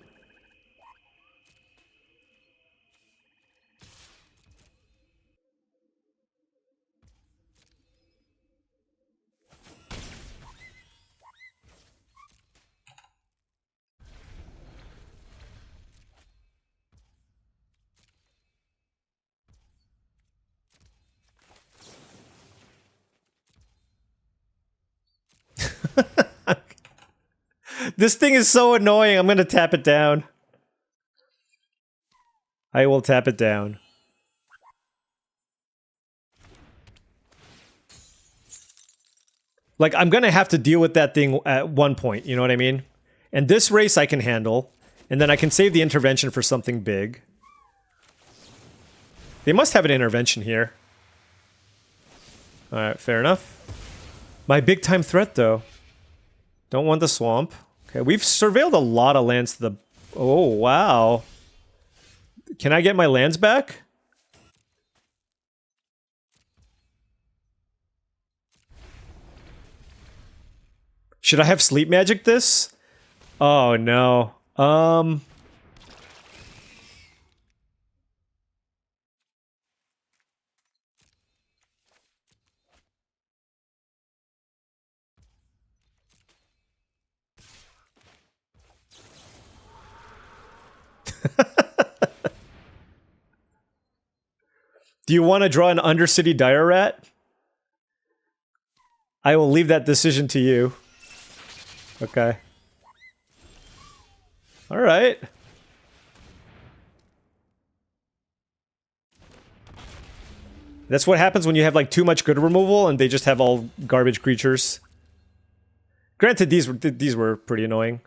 This thing is so annoying, I'm gonna tap it down. I will tap it down. Like, I'm gonna have to deal with that thing at one point, you know what I mean? And this race I can handle, and then I can save the intervention for something big. They must have an intervention here. Alright, fair enough. My big time threat, though. Don't want the swamp. Okay, we've surveilled a lot of lands to the... Oh, wow. Can I get my lands back? Should I have sleep magic this? Oh, no. Do you want to draw an Undercity Dire Rat? I will leave that decision to you. Okay. Alright. That's what happens when you have like too much good removal and they just have all garbage creatures. Granted, these were pretty annoying.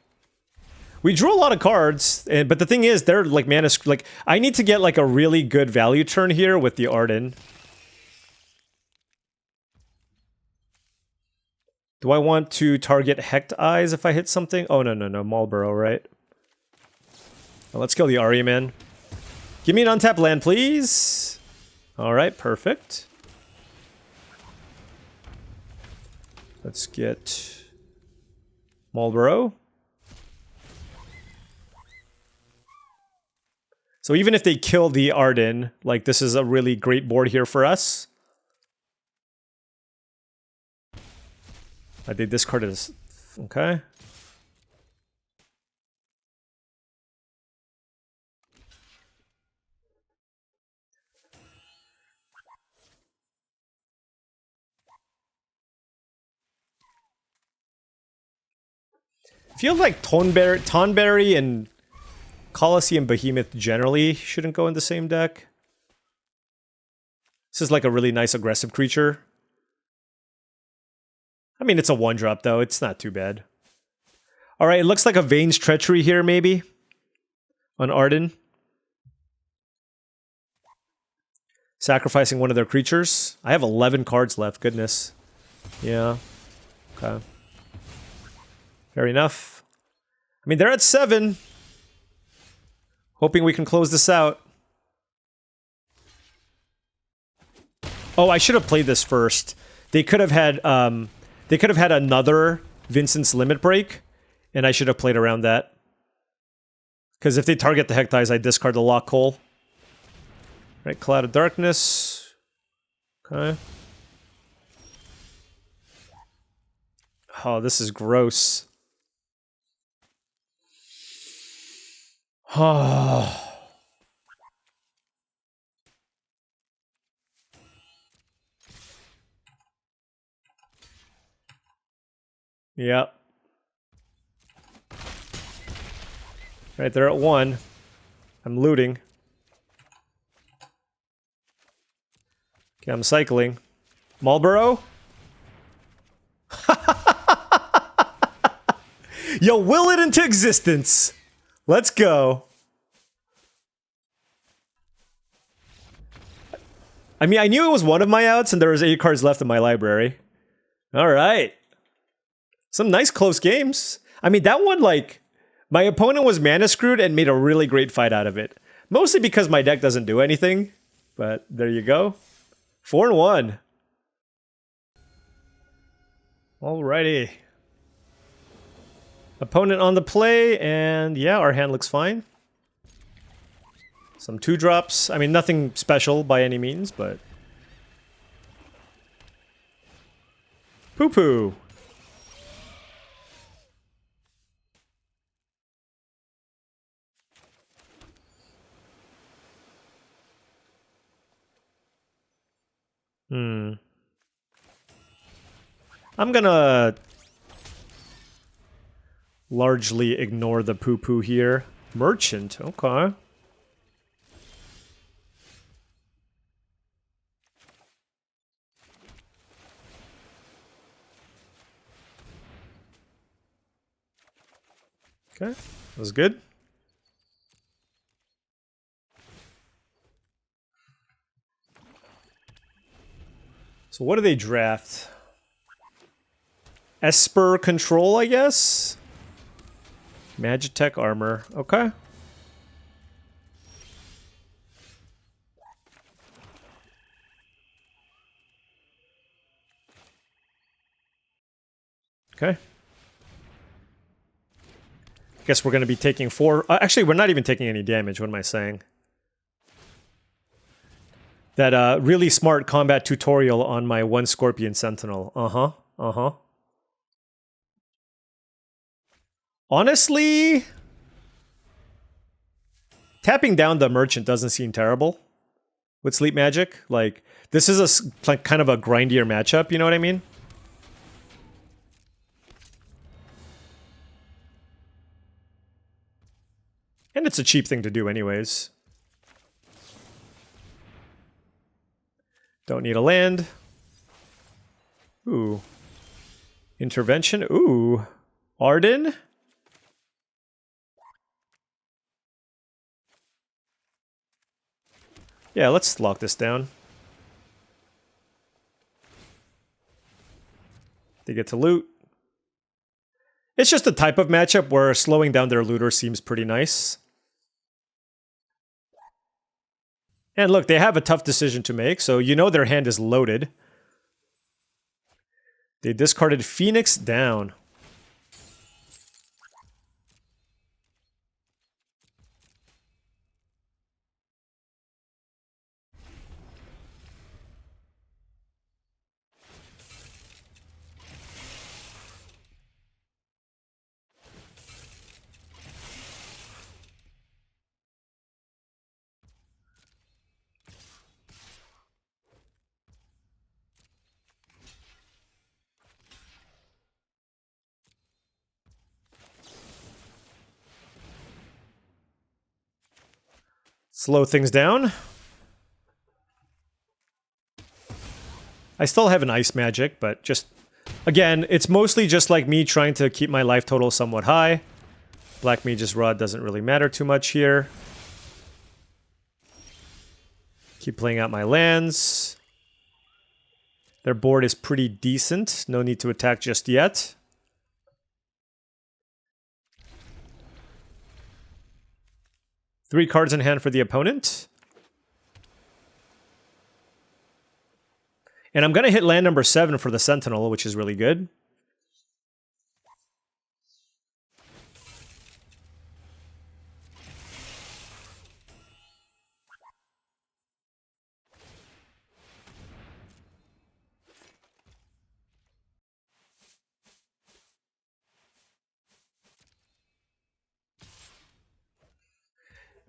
We drew a lot of cards, but the thing is, they're like mana... Like, I need to get like a really good value turn here with the Arden. Do I want to target Hecht Eyes if I hit something? Oh, no, Marlborough, right? Well, let's kill the Arya man. Give me an untapped land, please. Alright, perfect. Let's get Marlborough. So even if they kill the Arden, like, this is a really great board here for us. They discarded this. Okay. I feel like Tonberry and Colosseum Behemoth generally shouldn't go in the same deck. This is like a really nice aggressive creature. I mean, it's a 1-drop, though. It's not too bad. Alright, it looks like a Vane's Treachery here, maybe. On Arden. Sacrificing one of their creatures. I have 11 cards left, goodness. Yeah. Okay. Fair enough. I mean, they're at 7. Hoping we can close this out. Oh, I should have played this first. They could have had, another Vincent's Limit Break, and I should have played around that. Because if they target the Hecht Eyes, I discard the Lock Hole. Right, Cloud of Darkness. Okay. Oh, this is gross. Oh. Yep. Right, they're at 1. I'm looting. Okay, I'm cycling. Marlborough? Yo, will it into existence! Let's go. I mean, I knew it was one of my outs, and there was 8 cards left in my library. Alright. Some nice close games. I mean, that one, like, my opponent was mana screwed and made a really great fight out of it. Mostly because my deck doesn't do anything. But there you go. 4-1. Alrighty. Opponent on the play, and yeah, our hand looks fine. Some 2-drops. I mean, nothing special by any means, but... Poo-poo. I'm gonna largely ignore the poo-poo here. Merchant, okay. Okay, that was good. So what do they draft? Esper Control, I guess? Magitech Armor. Okay. Okay. Guess we're going to be taking 4... actually, we're not even taking any damage. What am I saying? That really smart combat tutorial on my 1 Scorpion Sentinel. Uh-huh. Uh-huh. Honestly, tapping down the merchant doesn't seem terrible with Sleep Magic. Like, this is like kind of a grindier matchup, you know what I mean? And it's a cheap thing to do anyways. Don't need a land. Ooh. Intervention. Ooh. Arden? Yeah, let's lock this down. They get to loot. It's just a type of matchup where slowing down their looter seems pretty nice. And look, they have a tough decision to make, so you know their hand is loaded. They discarded Phoenix down. Slow things down. I still have an ice magic, but just... Again, it's mostly just like me trying to keep my life total somewhat high. Black Mage's Rod doesn't really matter too much here. Keep playing out my lands. Their board is pretty decent. No need to attack just yet. Three cards in hand for the opponent. And I'm going to hit land number 7 for the Sentinel, which is really good.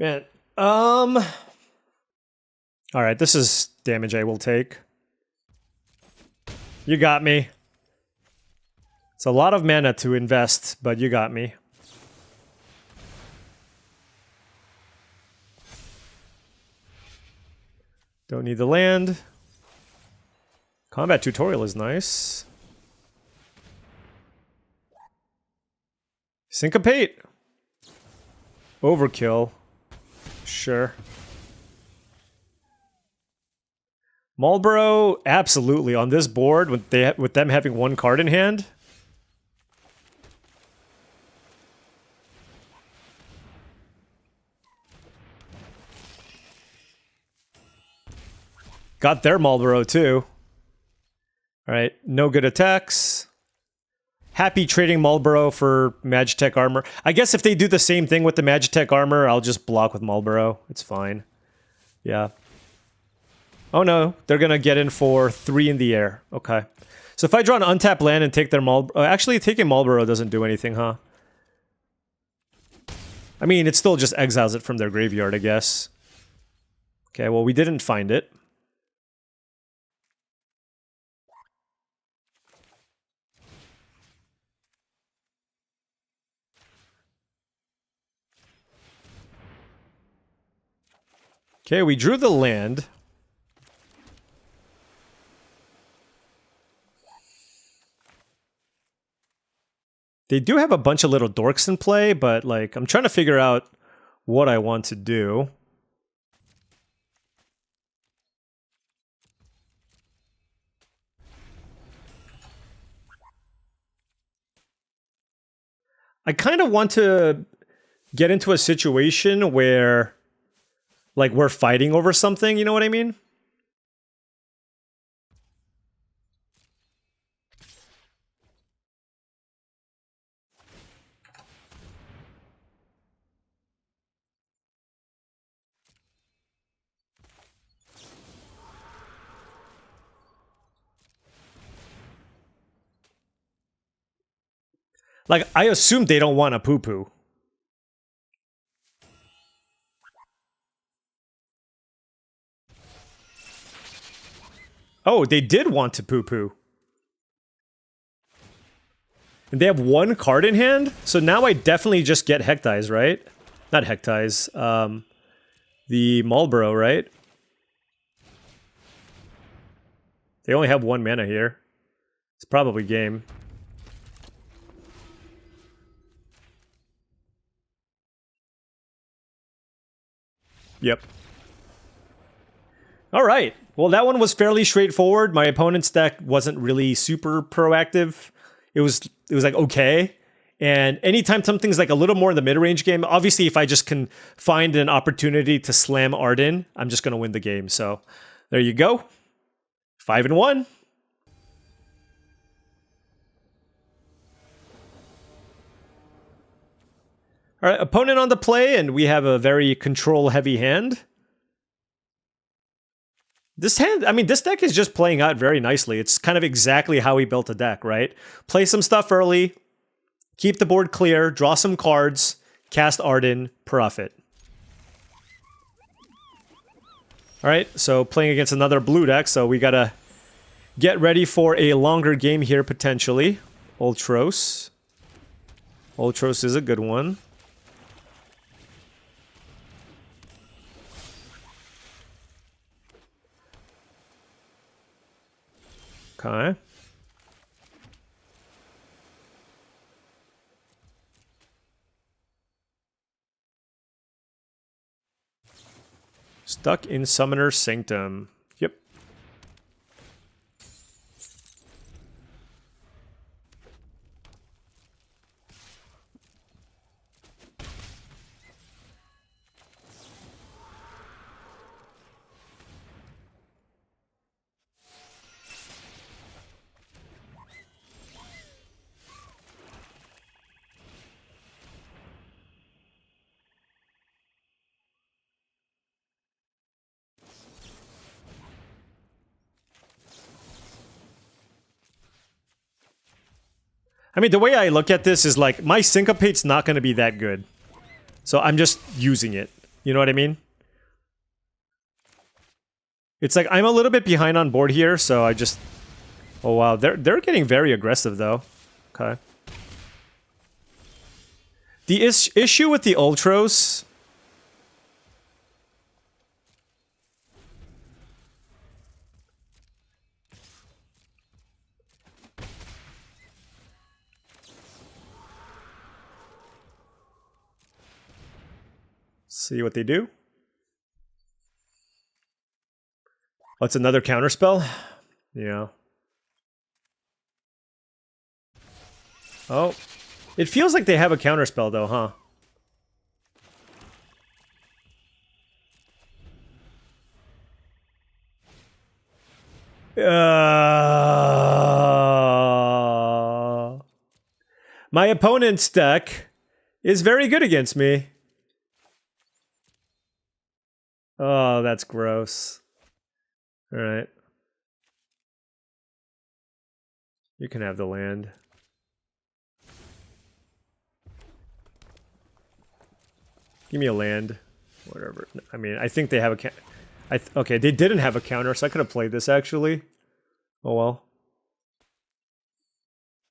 Man, alright, this is damage I will take. You got me. It's a lot of mana to invest, but you got me. Don't need the land. Combat tutorial is nice. Syncopate. Overkill. Sure. Marlboro, absolutely. On this board, with them having 1 card in hand. Got their Marlboro, too. Alright, no good attacks. Happy trading Marlboro for Magitech Armor. I guess if they do the same thing with the Magitech Armor, I'll just block with Marlboro. It's fine. Yeah. Oh no, they're gonna get in for 3 in the air. Okay. So if I draw an untapped land and take their Marlboro... actually, taking Marlboro doesn't do anything, huh? I mean, it still just exiles it from their graveyard, I guess. Okay, well, we didn't find it. Okay, we drew the land. They do have a bunch of little dorks in play, but like I'm trying to figure out what I want to do. I kind of want to get into a situation where like we're fighting over something, you know what I mean? Like, I assume they don't want a poo-poo. Oh, they did want to poo-poo. And they have one card in hand? So now I definitely just get Hectize, right? Not Hectize. The Marlboro, right? They only have one mana here. It's probably game. Yep. All right. Well, that one was fairly straightforward. My opponent's deck wasn't really super proactive. It was like okay. And anytime something's like a little more in the mid-range game, obviously if I just can find an opportunity to slam Arden, I'm just going to win the game. So there you go. 5-1. All right, opponent on the play, and we have a very control-heavy hand. This hand, I mean, this deck is just playing out very nicely. It's kind of exactly how we built a deck, right? Play some stuff early, keep the board clear, draw some cards, cast Arden, profit. All right, so playing against another blue deck, so we gotta get ready for a longer game here, potentially. Ultros. Ultros is a good one. Okay. Stuck in Summoner's Sanctum. Yep. I mean, the way I look at this is like, my Syncopate's not going to be that good. So I'm just using it. You know what I mean? It's like, I'm a little bit behind on board here, so I just... Oh, wow. They're getting very aggressive, though. Okay. The issue with the Ultros... See what they do. Oh, it's another counterspell? Yeah. Oh. It feels like they have a counterspell, though, huh? My opponent's deck is very good against me. Oh, that's gross. All right. You can have the land. Give me a land. Whatever. I mean, I think they have a... okay, they didn't have a counter, so I could have played this, actually. Oh, well.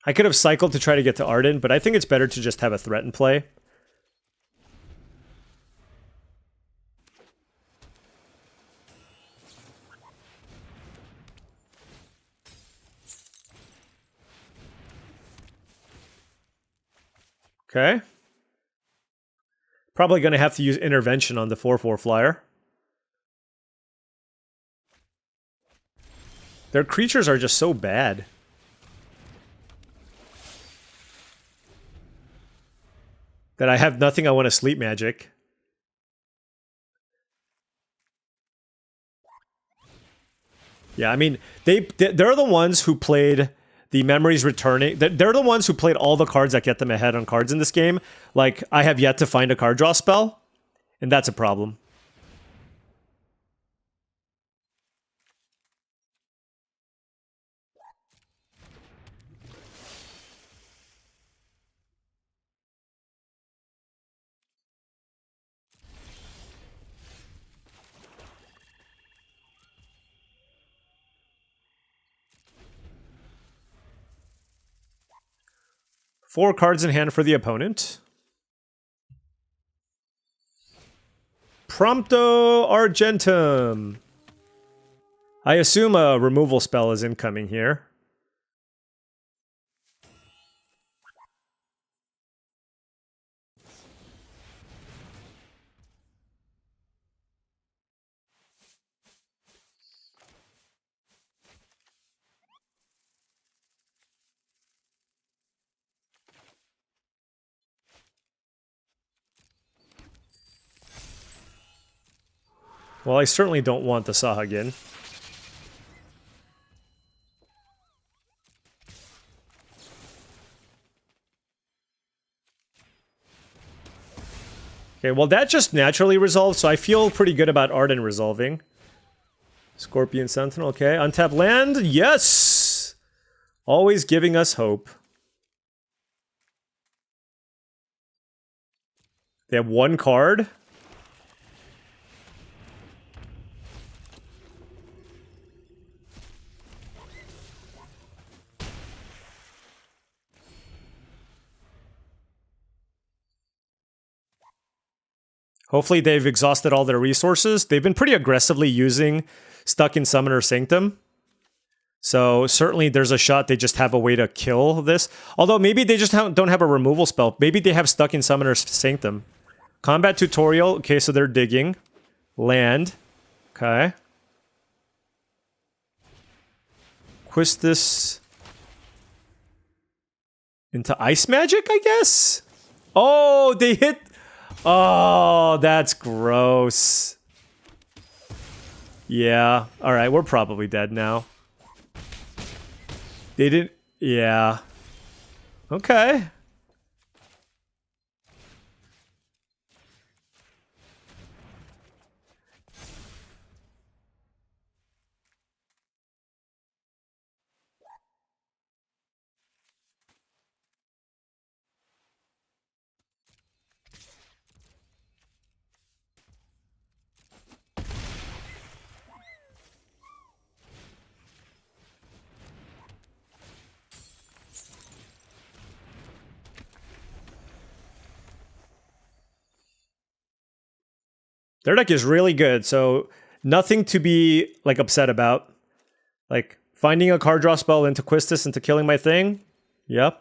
I could have cycled to try to get to Arden, but I think it's better to just have a threat in play. Okay. Probably going to have to use intervention on the 4/4 flyer. Their creatures are just so bad. That I have nothing I want to sleep magic. Yeah, I mean, they're the ones who played the Memories Returning. They're the ones who played all the cards that get them ahead on cards in this game. Like, I have yet to find a card draw spell, and that's a problem. Four cards in hand for the opponent. Prompto Argentum. I assume a removal spell is incoming here. Well, I certainly don't want the Sahagin. Okay, well that just naturally resolved, so I feel pretty good about Arden resolving. Scorpion Sentinel, okay. Untap land, yes! Always giving us hope. They have one card. Hopefully they've exhausted all their resources. They've been pretty aggressively using Stuck in Summoner Sanctum. So certainly there's a shot they just have a way to kill this. Although maybe they just don't have a removal spell. Maybe they have Stuck in Summoner Sanctum. Combat Tutorial. Okay, so they're digging. Land. Okay. Quistis into Ice Magic, I guess? Oh, they hit... Oh, that's gross. Yeah. Alright, we're probably dead now. They didn't... Yeah. Okay. Their deck is really good, so nothing to be, like, upset about. Like, finding a card draw spell into Quistis into killing my thing? Yep.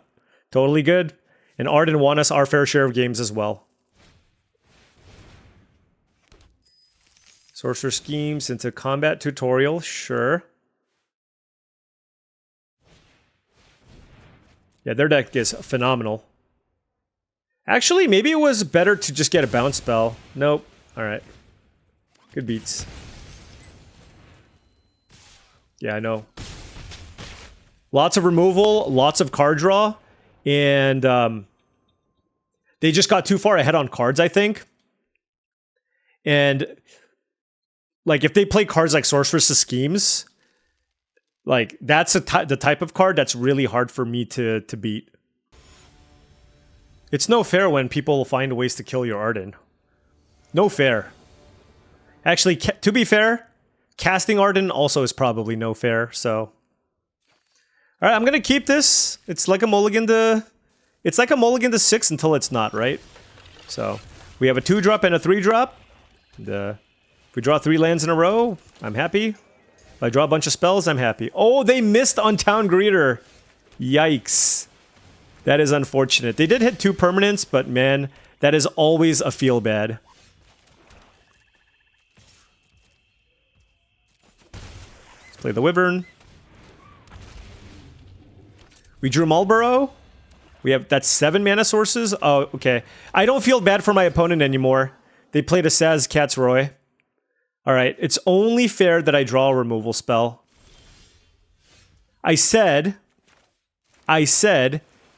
Totally good. And Arden won us our fair share of games as well. Sorcerer Schemes into Combat Tutorial, sure. Yeah, their deck is phenomenal. Actually, maybe it was better to just get a bounce spell. Nope. Alright. Good beats. Yeah, I know. Lots of removal, lots of card draw, and they just got too far ahead on cards, I think. And, like, if they play cards like Sorceress's Schemes, like, that's the type of card that's really hard for me to beat. It's no fair when people find ways to kill your Arden. No fair. Actually, to be fair, casting Arden also is probably no fair, so... Alright, I'm gonna keep this. It's like a mulligan to... It's like a mulligan to 6 until it's not, right? So, we have a 2-drop and a 3-drop. If we draw 3 lands in a row, I'm happy. If I draw a bunch of spells, I'm happy. Oh, they missed on Town Greeter! Yikes. That is unfortunate. They did hit 2 permanents, but man, that is always a feel bad. Let's play the Wyvern. We drew Marlborough. That's 7 mana sources. Oh, okay. I don't feel bad for my opponent anymore. They played a Saz Cat's Roy. Alright, it's only fair that I draw a removal spell. I said,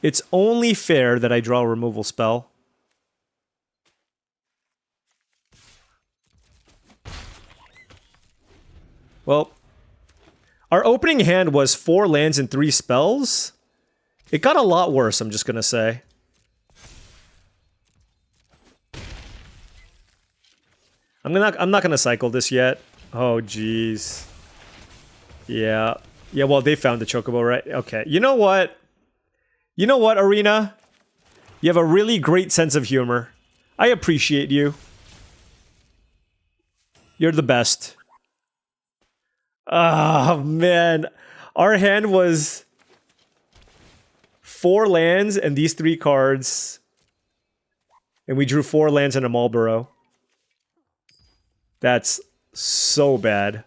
it's only fair that I draw a removal spell. Well, our opening hand was 4 lands and 3 spells. It got a lot worse, I'm just gonna say. I'm not gonna cycle this yet. Oh, jeez. Yeah. Yeah, well, they found the Chocobo, right? Okay. You know what? You know what, Arena? You have a really great sense of humor. I appreciate you. You're the best. Oh, man. Our hand was 4 lands and these 3 cards. And we drew 4 lands and a Marlborough. That's so bad.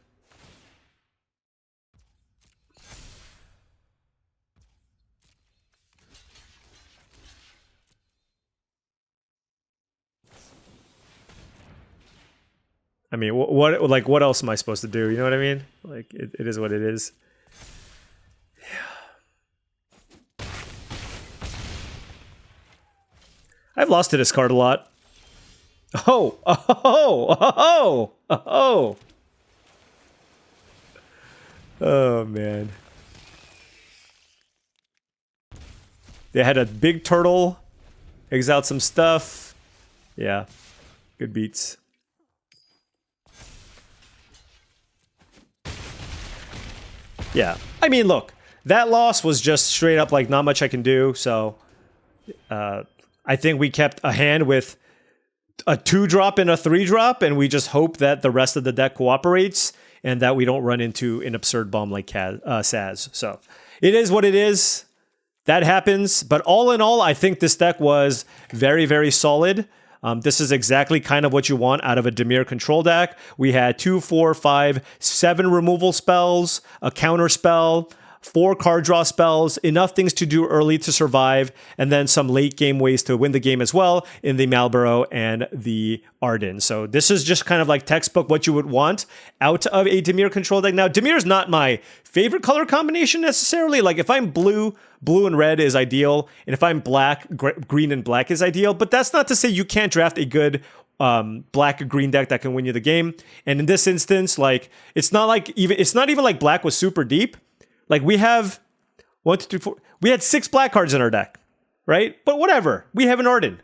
I mean, what else am I supposed to do? You know what I mean? Like, it is what it is. Yeah. I've lost to this card a lot. Oh, oh, man. They had a big turtle, exiled some stuff. Yeah, good beats. Yeah, I mean, look, that loss was just straight up like not much I can do. So I think we kept a hand with a 2-drop and a 3-drop, and we just hope that the rest of the deck cooperates and that we don't run into an absurd bomb like Saz. So it is what it is. That happens. But all in all, I think this deck was very, very solid. This is exactly kind of what you want out of a Dimir control deck. We had 2, 4, 5, 7 removal spells, a counter spell, 4 card draw spells, enough things to do early to survive, and then some late game ways to win the game as well in the Marlborough and the Arden. So this is just kind of like textbook what you would want out of a Dimir control deck. Now, Dimir is not my favorite color combination necessarily. Like if I'm blue, blue and red is ideal, and if I'm black, green and black is ideal, but that's not to say you can't draft a good black green deck that can win you the game. And in this instance, like it's not even like black was super deep. Like we have 1, 2, 3, 4. We had 6 black cards in our deck, right? But whatever. We have an Arden.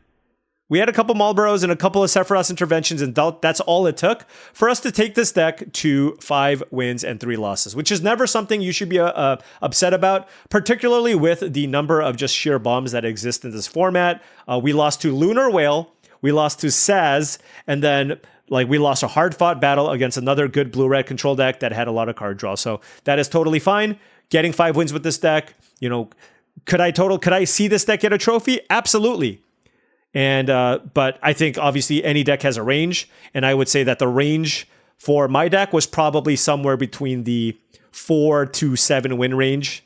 We had a couple Marlboroughs and a couple of Sephiroth's interventions, and that's all it took for us to take this deck to 5 wins and 3 losses, which is never something you should be upset about, particularly with the number of just sheer bombs that exist in this format. We lost to Lunar Whale, we lost to Saz, and then we lost a hard-fought battle against another good blue-red control deck that had a lot of card draw. So that is totally fine. Getting 5 wins with this deck, you know, could I see this deck get a trophy? Absolutely. And but I think obviously any deck has a range, and I would say that the range for my deck was probably somewhere between the 4 to 7 win range,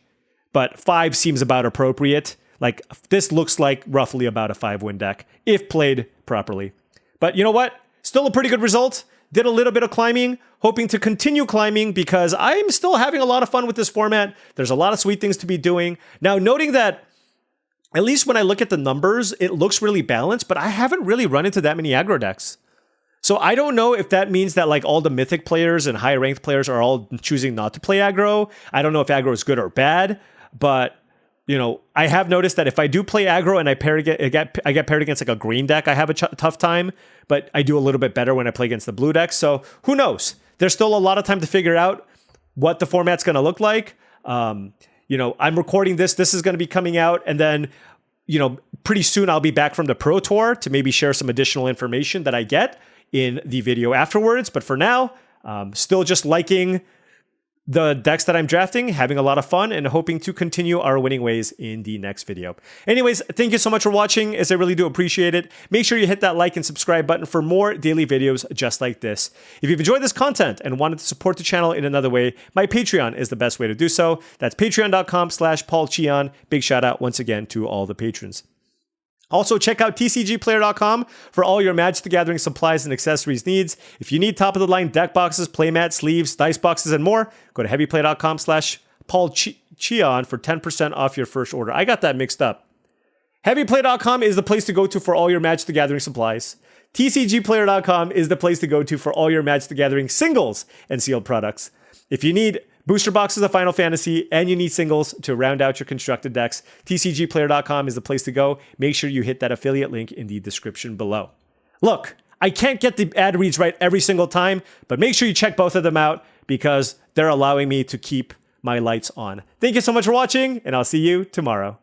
but 5 seems about appropriate. Like this looks like roughly about a 5-win deck if played properly. But you know what? Still a pretty good result. Did a little bit of climbing, hoping to continue climbing because I'm still having a lot of fun with this format. There's a lot of sweet things to be doing. Now, noting that at least when I look at the numbers, it looks really balanced, but I haven't really run into that many aggro decks. So I don't know if that means that like all the mythic players and high ranked players are all choosing not to play aggro. I don't know if aggro is good or bad, but you know, I have noticed that if I do play aggro and I get paired against like a green deck, I have a tough time, but I do a little bit better when I play against the blue deck. So who knows? There's still a lot of time to figure out what the format's going to look like. You know, I'm recording this. This is going to be coming out, and then, you know, pretty soon I'll be back from the Pro Tour to maybe share some additional information that I get in the video afterwards. But for now, still just liking the decks that I'm drafting, having a lot of fun, and hoping to continue our winning ways in the next video. Anyways, thank you so much for watching, as I really do appreciate it. Make sure you hit that like and subscribe button for more daily videos just like this. If you've enjoyed this content and wanted to support the channel in another way, my Patreon is the best way to do so. That's patreon.com/paulcheon. Big shout out once again to all the patrons. Also, check out TCGplayer.com for all your Magic the Gathering supplies and accessories needs. If you need top-of-the-line deck boxes, playmats, sleeves, dice boxes, and more, go to heavyplay.com/paulcheon for 10% off your first order. I got that mixed up. Heavyplay.com is the place to go to for all your Magic the Gathering supplies. TCGplayer.com is the place to go to for all your Magic the Gathering singles and sealed products. If you need booster boxes of Final Fantasy and you need singles to round out your constructed decks, TCGplayer.com is the place to go. Make sure you hit that affiliate link in the description below. Look, I can't get the ad reads right every single time, but make sure you check both of them out because they're allowing me to keep my lights on. Thank you so much for watching, and I'll see you tomorrow.